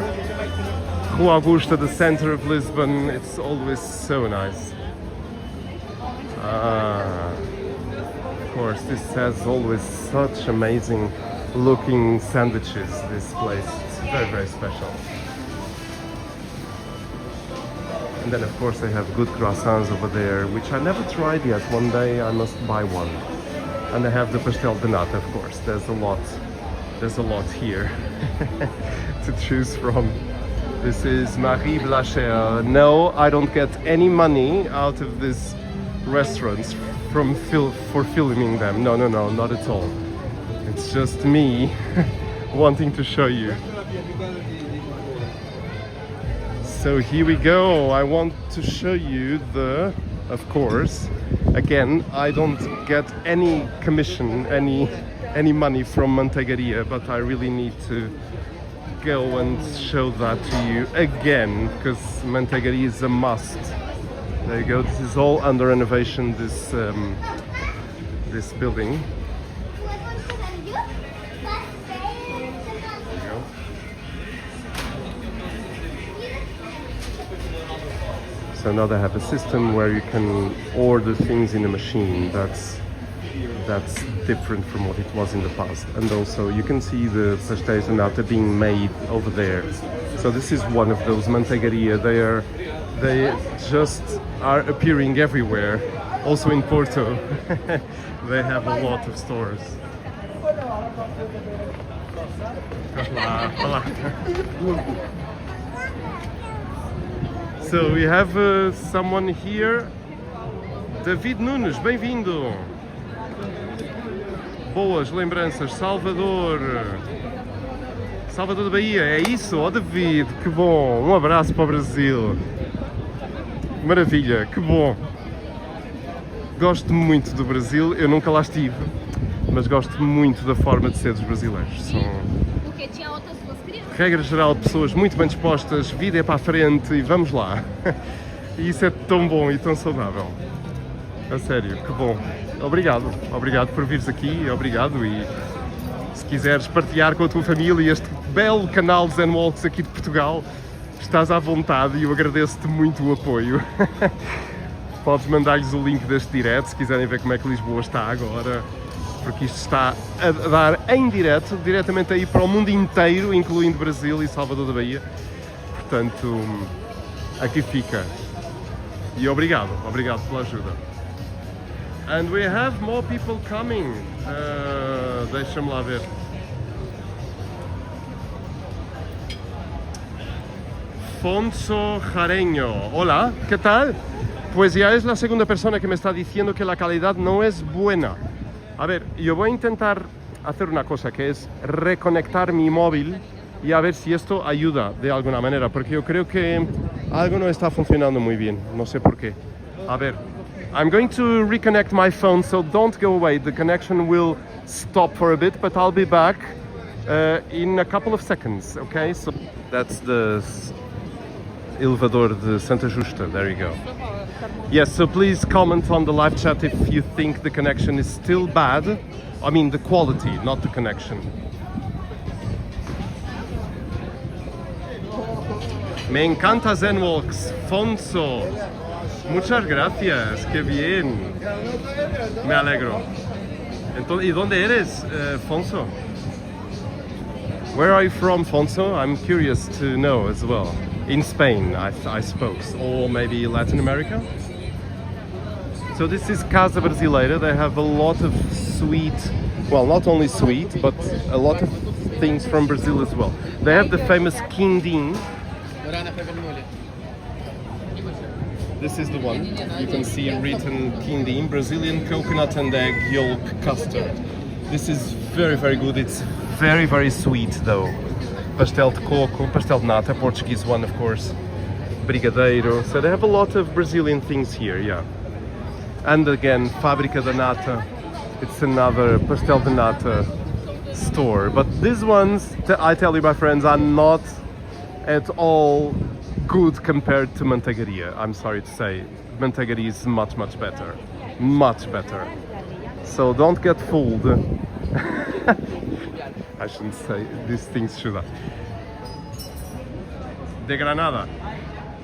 Rua Augusta, the center of Lisbon. It's always so nice. Of course, this has always such amazing looking sandwiches, this place. It's very, very special. And then of course they have good croissants over there, which I never tried yet. One day I must buy one. And they have the pastel de nata, of course. There's a lot here to choose from. This is Marie Blacher. No, I don't get any money out of these restaurants for filming them. No, not at all. It's just me wanting to show you. So here we go. I want to show you of course, again, I don't get any commission, any money from Manteigaria, but I really need to go and show that to you again, because Manteigaria is a must. There you go. This is all under renovation, this building. So now they have a system where you can order things in a machine. That's different from what it was in the past. And also you can see the pastéis de nata being made over there. So this is one of those Manteigaria. They just are appearing everywhere. Also in Porto, they have a lot of stores. Olá. So we have someone here. David Nunes, bem-vindo. Boas lembranças, Salvador. Salvador da Bahia, é isso? Oh David, que bom. Um abraço para o Brasil. Maravilha, que bom. Gosto muito do Brasil, eu nunca lá estive, mas gosto muito da forma de ser dos brasileiros. São, porque tinha outras duas crianças. Regra geral, pessoas muito bem dispostas, vida é para a frente e vamos lá. E isso é tão bom e tão saudável. A sério, que bom. Obrigado por vires aqui, obrigado. E se quiseres partilhar com a tua família este belo canal de Zen Walks aqui de Portugal, estás à vontade e eu agradeço-te muito o apoio. Podes mandar-lhes o link deste direto se quiserem ver como é que Lisboa está agora, porque isto está a dar em direto, diretamente aí para o mundo inteiro, incluindo Brasil e Salvador da Bahia. Portanto, aqui fica. E obrigado pela ajuda. And we have more people coming. Deixa-me lá ver. Fonso Jareño. Hola, ¿qué tal? Pues ya es la segunda persona que me está diciendo que la calidad no es buena. A ver, yo voy a intentar hacer una cosa, que es reconectar mi móvil y a ver si esto ayuda de alguna manera, porque yo creo que algo no está funcionando muy bien, no sé por qué. A ver, I'm going to reconnect my phone, so don't go away. The connection will stop for a bit, but I'll be back in a couple of seconds, okay? So that's the elevador de Santa Justa, there you go. Yes, so please comment on the live chat if you think the connection is still bad. I mean the quality, not the connection. Me encanta Zenwalks, Fonso. Muchas gracias, qué bien. Me alegro. Entonces, ¿y dónde eres, Fonso? Where are you from, Fonso? I'm curious to know as well. In Spain, I suppose, or maybe Latin America. So this is Casa Brasileira. They have a lot of sweet, well, not only sweet, but a lot of things from Brazil as well. They have the famous quindim. This is the one. You can see written quindim, Brazilian coconut and egg yolk custard. This is very, very good. It's very, very sweet though. Pastel de coco, pastel de nata, Portuguese one of course. Brigadeiro. So they have a lot of Brazilian things here, yeah. And again, Fábrica da Nata. It's another pastel de nata store. But these ones, I tell you my friends, are not at all good compared to Manteigaria. I'm sorry to say. Manteigaria is much, much better. Much better. So don't get fooled. I shouldn't say these things, should I? De Granada.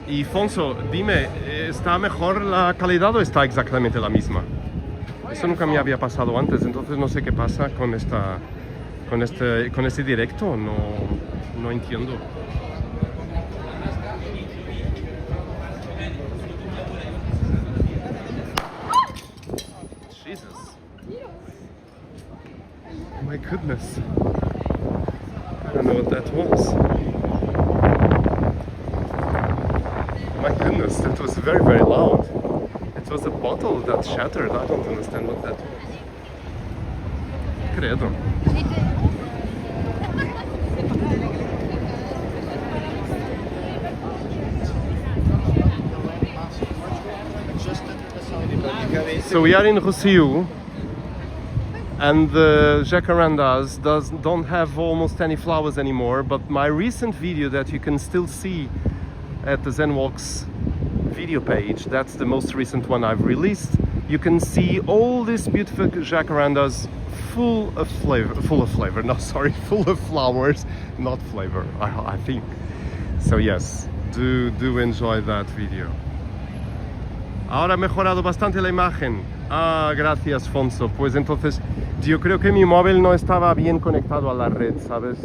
Y Fonso, dime, ¿está mejor la calidad o está exactamente la misma? Eso nunca me había pasado antes, entonces no sé qué pasa con este directo, no entiendo. Jesus. Oh my goodness. I don't know what that was. My goodness, that was very, very loud. It was a bottle that shattered. I don't understand what that was. Credo. So we are in Rossio, and the jacarandas don't have almost any flowers anymore, but my recent video that you can still see at the Zenwalks video page, that's the most recent one I've released. You can see all these beautiful jacarandas full of flowers, not flavor, I think. So yes, do enjoy that video. Ahora ha mejorado bastante la imagen. Ah, gracias, Fonso. Pues entonces, yo creo que mi móvil no estaba bien conectado a la red, ¿sabes?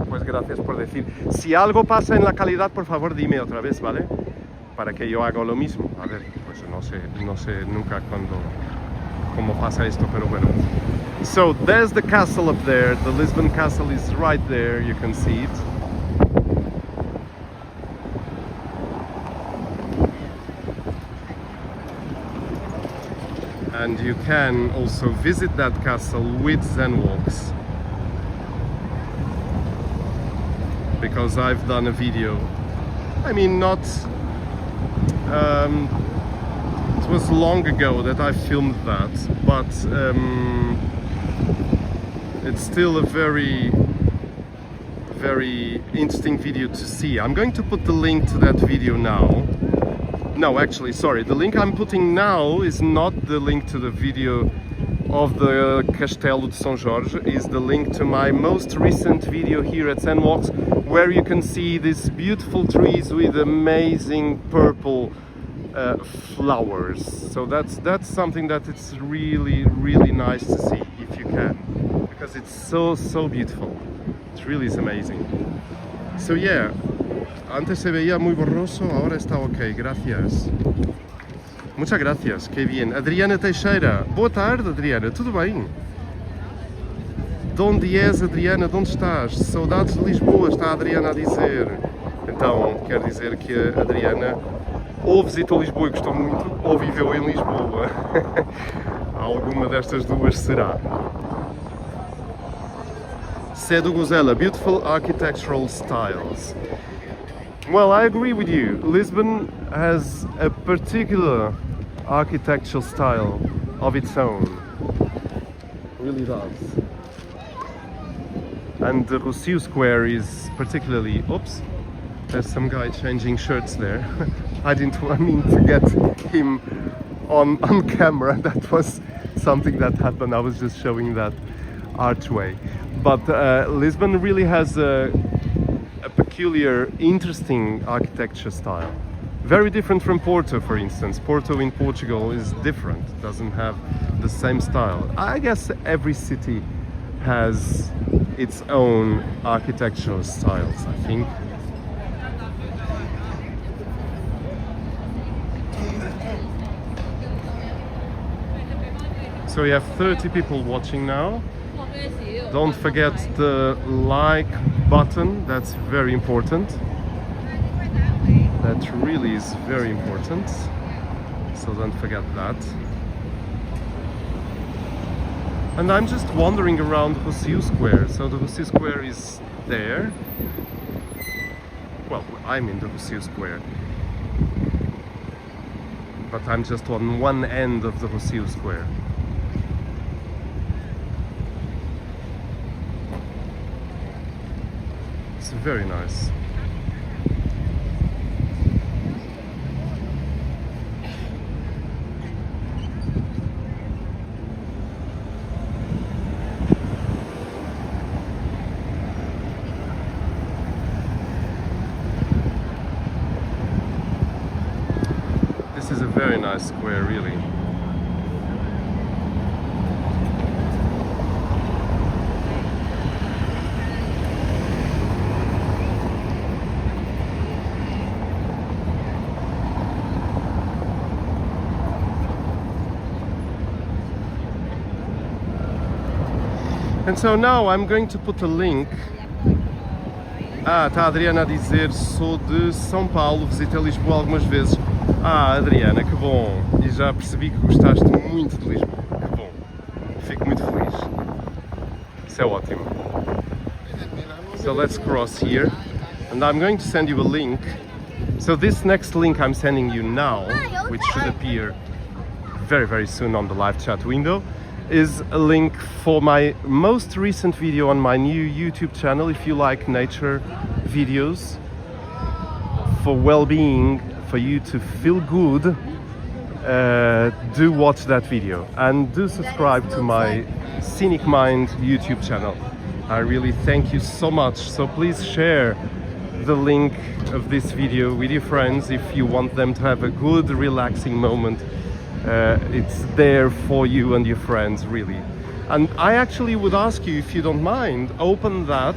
Pues gracias por decir. Si algo pasa en la calidad, por favor, dime otra vez, ¿vale? Para que yo haga lo mismo. A ver, pues no sé nunca cómo pasa esto, pero bueno. So, there's the castle up there. The Lisbon castle is right there. You can see it. And you can also visit that castle with Zenwalks, because I've done a video. I mean, not it was long ago that I filmed that, but it's still a very, very interesting video to see. I'm going to put the link to that video now. No, actually, sorry, the link I'm putting now is not the link to the video of the Castelo de São Jorge, is the link to my most recent video here at Zenwalks, where you can see these beautiful trees with amazing purple flowers. So that's something that it's really, really nice to see, if you can, because it's so beautiful. It really is amazing. So yeah, antes se veía muy borroso, ahora está ok, gracias. Muchas gracias, qué bien. Adriana Teixeira, boa tarde, Adriana, tudo bem? De onde és, Adriana? De onde estás? Saudades de Lisboa, está a Adriana a dizer. Então, quer dizer que a Adriana ou visitou Lisboa e gostou muito, ou viveu em Lisboa. Alguma destas duas será. Cedo Gozela, beautiful architectural styles. Well, I agree with you. Lisbon has a particular architectural style of its own. It really does. And the Rossio Square is particularly... Oops, there's some guy changing shirts there. I mean to get him on camera. That was something that happened. I was just showing that archway. But Lisbon really has a peculiar, interesting architecture style. Very different from Porto, for instance. Porto in Portugal is different, doesn't have the same style. I guess every city has its own architectural styles, I think. So we have 30 people watching now. Don't forget the like button, that's very important. That really is very important. So don't forget that. And I'm just wandering around Rossio Square. So the Rossio Square is there. Well, I'm in the Rossio Square. But I'm just on one end of the Rossio Square. It's very nice. This is a very nice square, really. And so now I'm going to put a link. Ah, está a Adriana a dizer, sou de São Paulo, visitei Lisboa algumas vezes. Ah, Adriana, que bom! E já percebi que gostaste muito de Lisboa. Que bom! Fico muito feliz. Isso é ótimo. So let's cross here. And I'm going to send you a link. So this next link I'm sending you now, which should appear very, very soon on the live chat window, is a link for my most recent video on my new YouTube channel. If you like nature videos for well-being, for you to feel good, do watch that video and do subscribe to my Scenic Mind YouTube channel. I really thank you so much. So please share the link of this video with your friends if you want them to have a good, relaxing moment. It's there for you and your friends, really. And I actually would ask you, if you don't mind, open that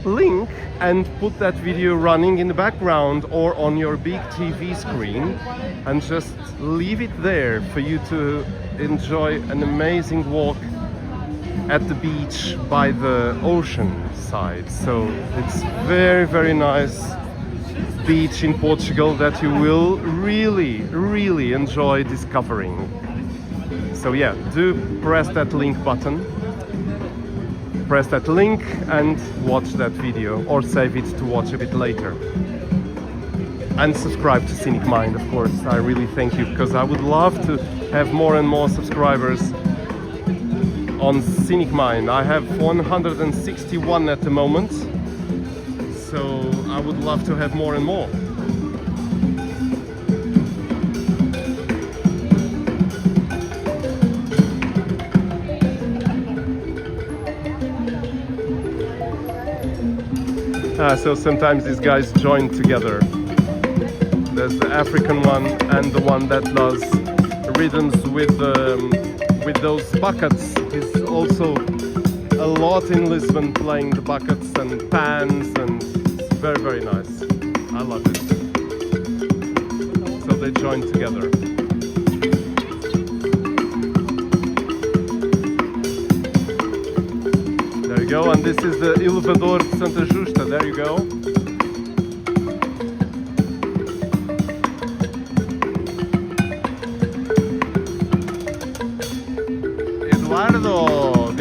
link and put that video running in the background or on your big TV screen and just leave it there for you to enjoy an amazing walk at the beach by the ocean side. So it's very, very nice beach in Portugal that you will really, really enjoy discovering. So yeah, do press that link button, press that link and watch that video, or save it to watch a bit later. And subscribe to Scenic Mind, of course. I really thank you, because I would love to have more and more subscribers on Scenic Mind. I have 161 at the moment, so I would love to have more and more. So sometimes these guys join together. There's the African one and the one that does rhythms with those buckets. He's also a lot in Lisbon playing the buckets and pans, and it's very, very nice. I love it. So they join together. There you go, and this is the Elevador de Santa Justa. There you go.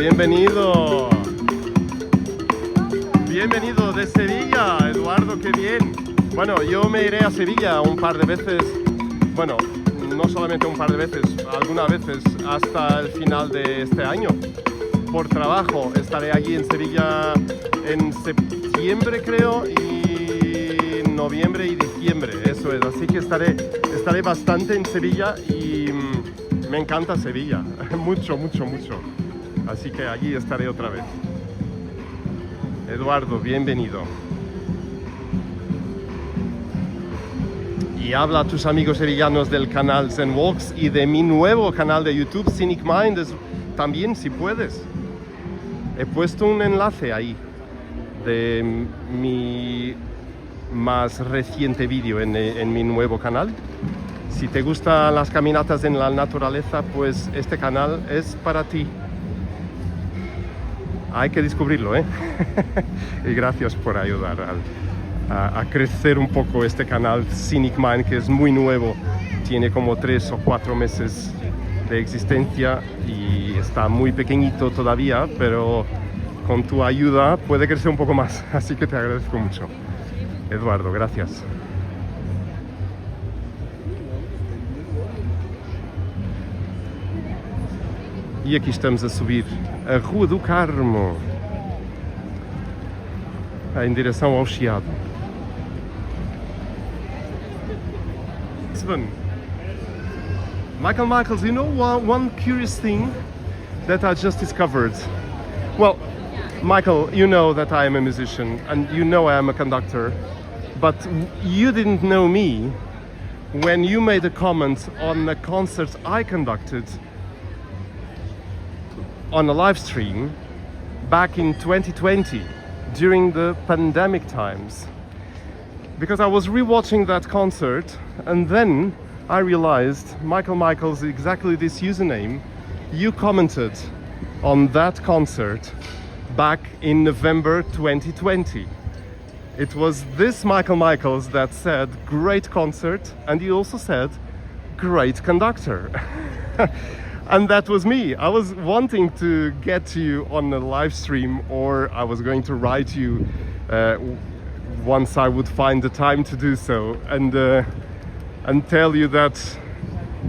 bienvenido. Bienvenido de Sevilla, Eduardo, qué bien. Bueno, yo me iré a Sevilla un par de veces, bueno, no solamente un par de veces, algunas veces hasta el final de este año. Por trabajo estaré allí en Sevilla en septiembre, creo, y noviembre y diciembre, eso es. Así que estaré bastante en Sevilla y me encanta Sevilla, mucho, mucho, mucho. Así que allí estaré otra vez. Eduardo, bienvenido. Y habla a tus amigos sevillanos del canal Zen Walks y de mi nuevo canal de YouTube, Scenic Mind, también si puedes. He puesto un enlace ahí de mi más reciente vídeo en mi nuevo canal. Si te gustan las caminatas en la naturaleza, pues este canal es para ti. Hay que descubrirlo, ¿eh? Y gracias por ayudar a crecer un poco este canal Scenic Mind, que es muy nuevo. Tiene como 3 o 4 meses de existencia y está muy pequeñito todavía, pero con tu ayuda puede crecer un poco más. Así que te agradezco mucho. Eduardo, gracias. E aqui estamos a subir a Rua do Carmo, em direção ao Chiado. Lisbon. Michaels, you know one curious thing that I just discovered? Well, Michael, you know that I am a musician and you know I am a conductor, but you didn't know me when you made a comment on a concert I conducted on a live stream back in 2020 during the pandemic times, because I was rewatching that concert and then I realized Michaels, exactly this username, you commented on that concert back in November 2020. It was this Michaels that said great concert, and he also said great conductor. And that was me. I was wanting to get to you on a live stream, or I was going to write you once I would find the time to do so, and tell you that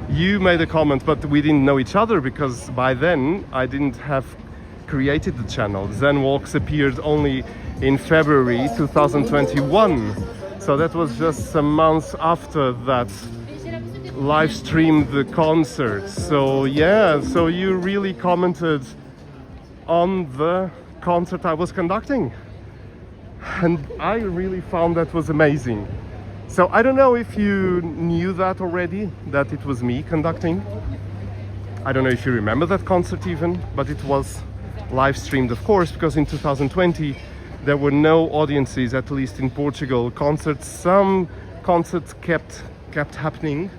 you made a comment, but we didn't know each other because by then I didn't have created the channel. Zen Walks appeared only in February 2021, so that was just some months after that live streamed the concert. So yeah, so you really commented on the concert I was conducting, and I really found that was amazing. So I don't know if you knew that already, that it was me conducting. I don't know if you remember that concert even, but it was live streamed, of course, because in 2020 there were no audiences, at least in Portugal. Some concerts kept happening,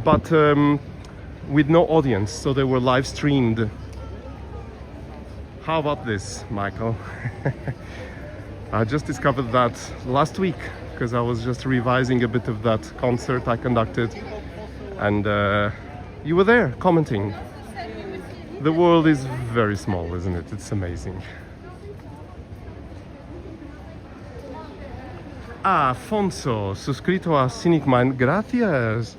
but with no audience, so they were live streamed. How about this, Michael? I just discovered that last week because I was just revising a bit of that concert I conducted, and you were there commenting. The world is very small, isn't it? It's amazing. Ah, Afonso, suscrito a Scenic Mind, gracias.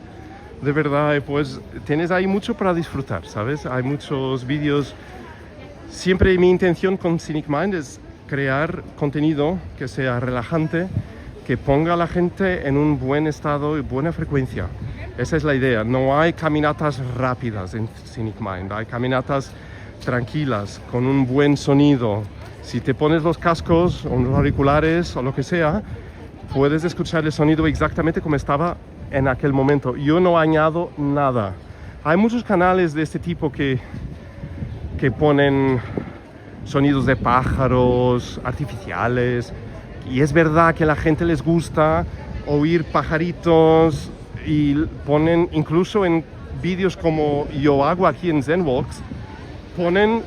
De verdad, pues tienes ahí mucho para disfrutar, ¿sabes? Hay muchos vídeos. Siempre mi intención con Scenic Mind es crear contenido que sea relajante, que ponga a la gente en un buen estado y buena frecuencia. Esa es la idea. No hay caminatas rápidas en Scenic Mind, hay caminatas tranquilas, con un buen sonido. Si te pones los cascos o los auriculares o lo que sea, puedes escuchar el sonido exactamente como estaba en aquel momento. Yo no añado nada. Hay muchos canales de este tipo que ponen sonidos de pájaros artificiales, y es verdad que a la gente les gusta oír pajaritos, y ponen incluso en vídeos como yo hago aquí en Zen Walks, ponen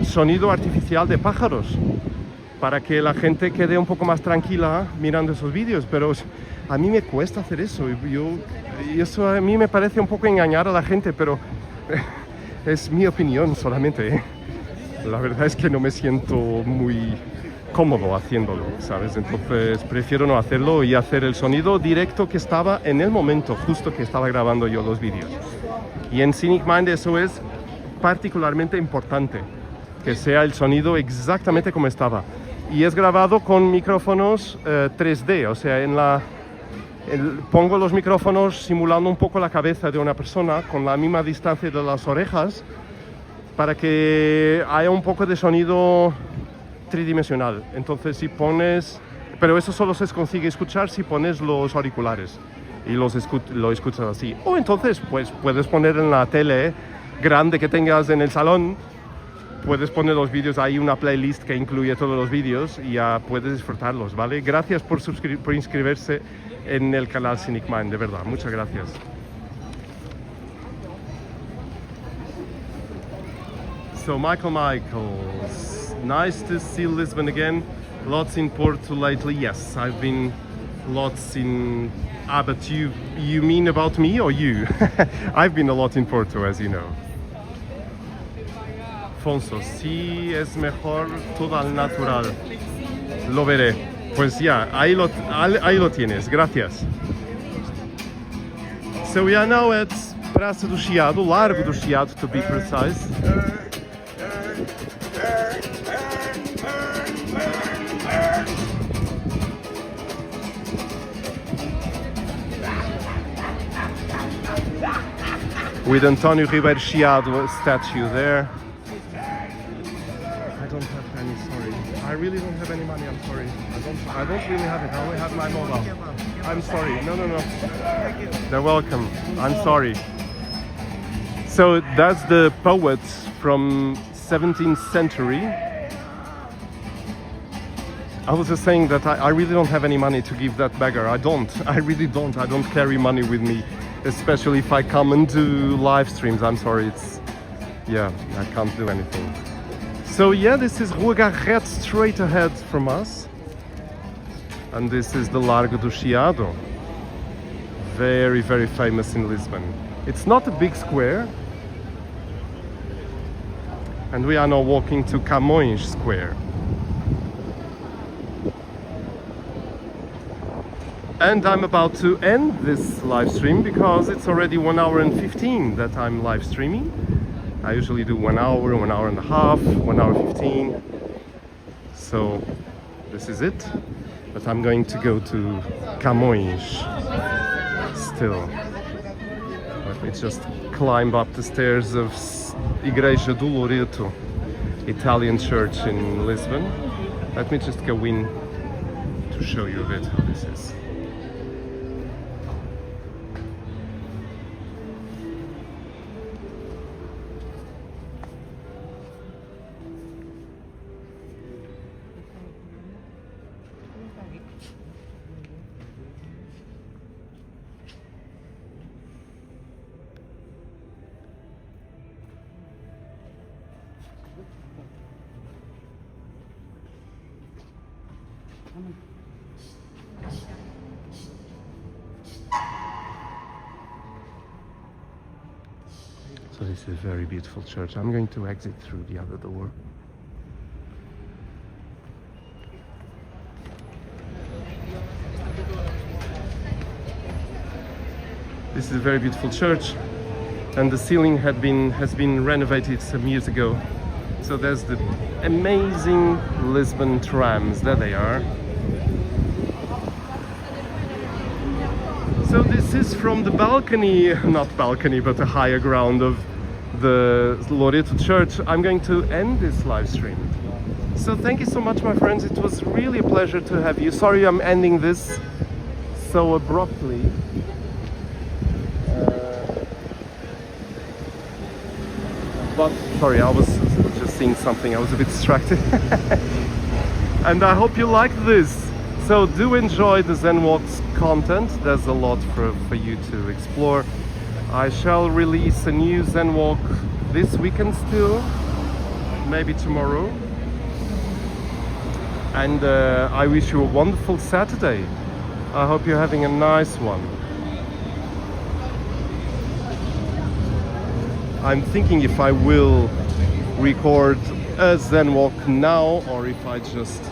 sonido artificial de pájaros para que la gente quede un poco más tranquila mirando esos vídeos, pero a mí me cuesta hacer eso, y eso a mí me parece un poco engañar a la gente, pero es mi opinión solamente, ¿eh? La verdad es que no me siento muy cómodo haciéndolo, ¿sabes? Entonces prefiero no hacerlo y hacer el sonido directo que estaba en el momento, justo que estaba grabando yo los vídeos. Y en Scenic Mind eso es particularmente importante, que sea el sonido exactamente como estaba. Y es grabado con micrófonos 3D, o sea, pongo los micrófonos simulando un poco la cabeza de una persona con la misma distancia de las orejas para que haya un poco de sonido tridimensional. Entonces si pones... Pero eso solo se consigue escuchar si pones los auriculares y lo escuchas así. O entonces pues puedes poner en la tele grande que tengas en el salón, puedes poner los vídeos, hay una playlist que incluye todos los vídeos y ya puedes disfrutarlos, ¿vale? Gracias por inscribirse en el canal Scenic Mind, de verdad, muchas gracias. So Michaels, nice to see Lisbon again. Lots in Porto lately. Yes, I've been lots in... Ah, but you mean about me or you? I've been a lot in Porto, as you know. Alfonso, sí es mejor todo al natural. Lo veré. Pues ya, ahí lo tienes. Gracias. So we are now at Praça do Chiado, Largo do Chiado to be precise. With António Ribeiro Chiado statue there. I don't have any, sorry. I really don't have any money, I'm sorry. I don't really have it, I only have my mobile. I'm sorry, no. They're welcome, I'm sorry. So that's the poet from 17th century. I was just saying that I really don't have any money to give that beggar. I really don't. I don't carry money with me, especially if I come and do live streams. I'm sorry, I can't do anything. So yeah, this is Rua Garrett straight ahead from us. And this is the Largo do Chiado. Very, very famous in Lisbon. It's not a big square. And we are now walking to Camões Square. And I'm about to end this live stream because it's already 1 hour and 15 that I'm live streaming. I usually do 1 hour, 1 hour and a half, 1 hour 15. So this is it. But I'm going to go to Camões still. Let me just climb up the stairs of Igreja do Loreto, Italian church in Lisbon. Let me just go in to show you a bit how this is. So this is a very beautiful church. I'm going to exit through the other door. This is a very beautiful church, and the ceiling has been renovated some years ago. So there's the amazing Lisbon trams. There they are. So this is from the balcony, not balcony, but a higher ground of the Loreto Church. I'm going to end this live stream. So thank you so much, my friends. It was really a pleasure to have you. Sorry I'm ending this so abruptly. But sorry, I was just seeing something. I was a bit distracted. And I hope you liked this. So do enjoy the ZenWalk's content. There's a lot for you to explore. I shall release a new ZenWalk this weekend still, maybe tomorrow. And I wish you a wonderful Saturday. I hope you're having a nice one. I'm thinking if I will record a Zen walk now, or if I just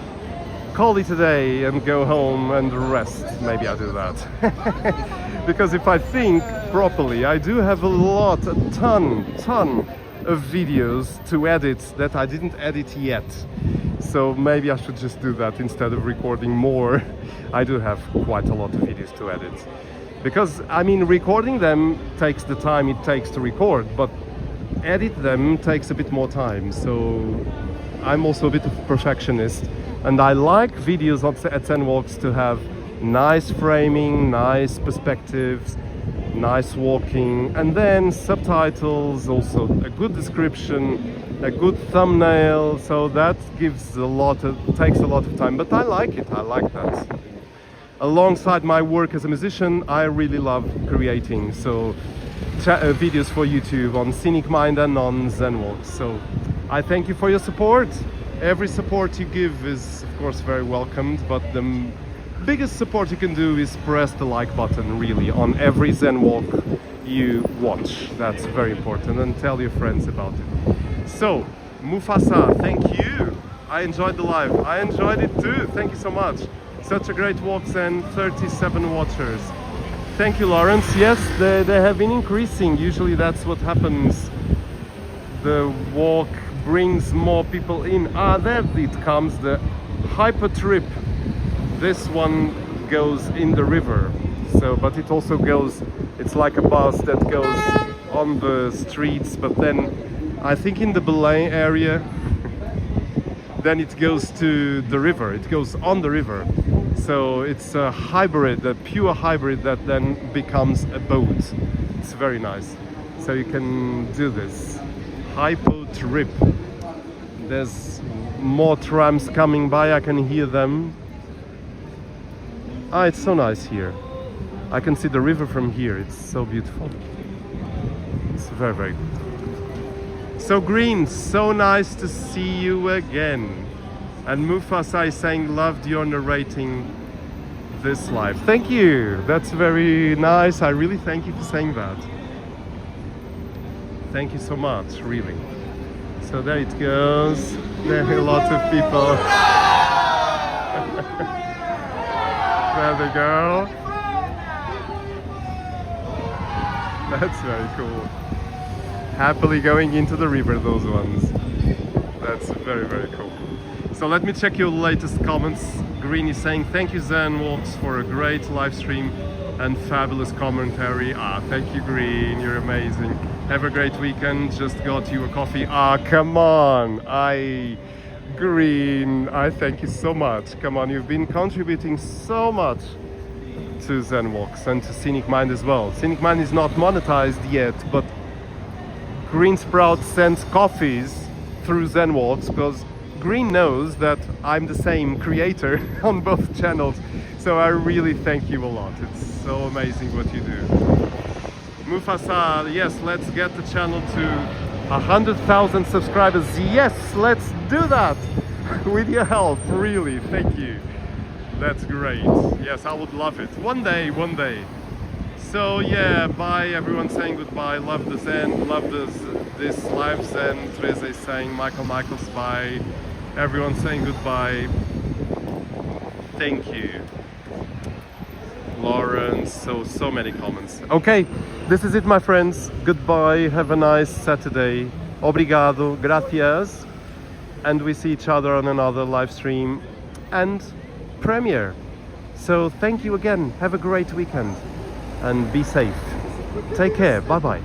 call it a day and go home and rest. Maybe I do that. Because if I think properly, I do have a ton of videos to edit that I didn't edit yet. So maybe I should just do that instead of recording more. I do have quite a lot of videos to edit. Because, I mean, recording them takes the time it takes to record, but edit them takes a bit more time. So I'm also a bit of a perfectionist, and I like videos at Zen Walks to have nice framing, nice perspectives, nice walking, and then subtitles, also a good description, a good thumbnail. So that takes a lot of time, but I like it. I like that. Alongside my work as a musician, I really love creating videos for YouTube on Scenic Mind and on Zen Walks. So I thank you for your support. Every support you give is of course very welcomed, but the biggest support you can do is press the like button, really, on every Zen walk you watch. That's very important, and tell your friends about it. So Mufasa, thank you. I enjoyed the live. I enjoyed it too. Thank you so much. Such a great walk, and 37 watchers. Thank you, Lawrence. Yes, they have been increasing. Usually that's what happens. The walk brings more people in. There it comes, the hyper trip. This one goes in the river. So, but it also goes, it's like a bus that goes on the streets, but then I think in the Belay area, then it goes to the river. It goes on the river. So it's a hybrid, a pure hybrid that then becomes a boat. It's very nice. So you can do this hypo trip. There's more trams coming by. I can hear them. It's so nice here. I can see the river from here. It's so beautiful. It's very, very good. So Green, so nice to see you again. And Mufasa is saying, loved your narrating this live. Thank you. That's very nice. I really thank you for saying that. Thank you so much, really. So there it goes. There are lots of people. There they go. That's very cool. Happily going into the river, those ones. That's very, very cool. So let me check your latest comments. Green is saying, thank you Zen Walks for a great live stream and fabulous commentary. Thank you Green, you're amazing. Have a great weekend, just got you a coffee. Come on, Green, I thank you so much. Come on, you've been contributing so much to Zen Walks and to Scenic Mind as well. Scenic Mind is not monetized yet, but Green Sprout sends coffees through Zen Walks because Green knows that I'm the same creator on both channels, so I really thank you a lot. It's so amazing what you do. Mufasa, yes, let's get the channel to 100,000 subscribers. Yes, let's do that with your help, really, thank you. That's great. Yes, I would love it. One day. So yeah, bye, everyone saying goodbye. Love the Zen, love this live Zen. Teresa is saying, Michael's bye. Everyone saying goodbye. Thank you. Lawrence, so many comments. Okay, this is it, my friends. Goodbye, have a nice Saturday. Obrigado, gracias. And we see each other on another live stream and premiere. So thank you again. Have a great weekend and be safe. Take care. Bye-bye.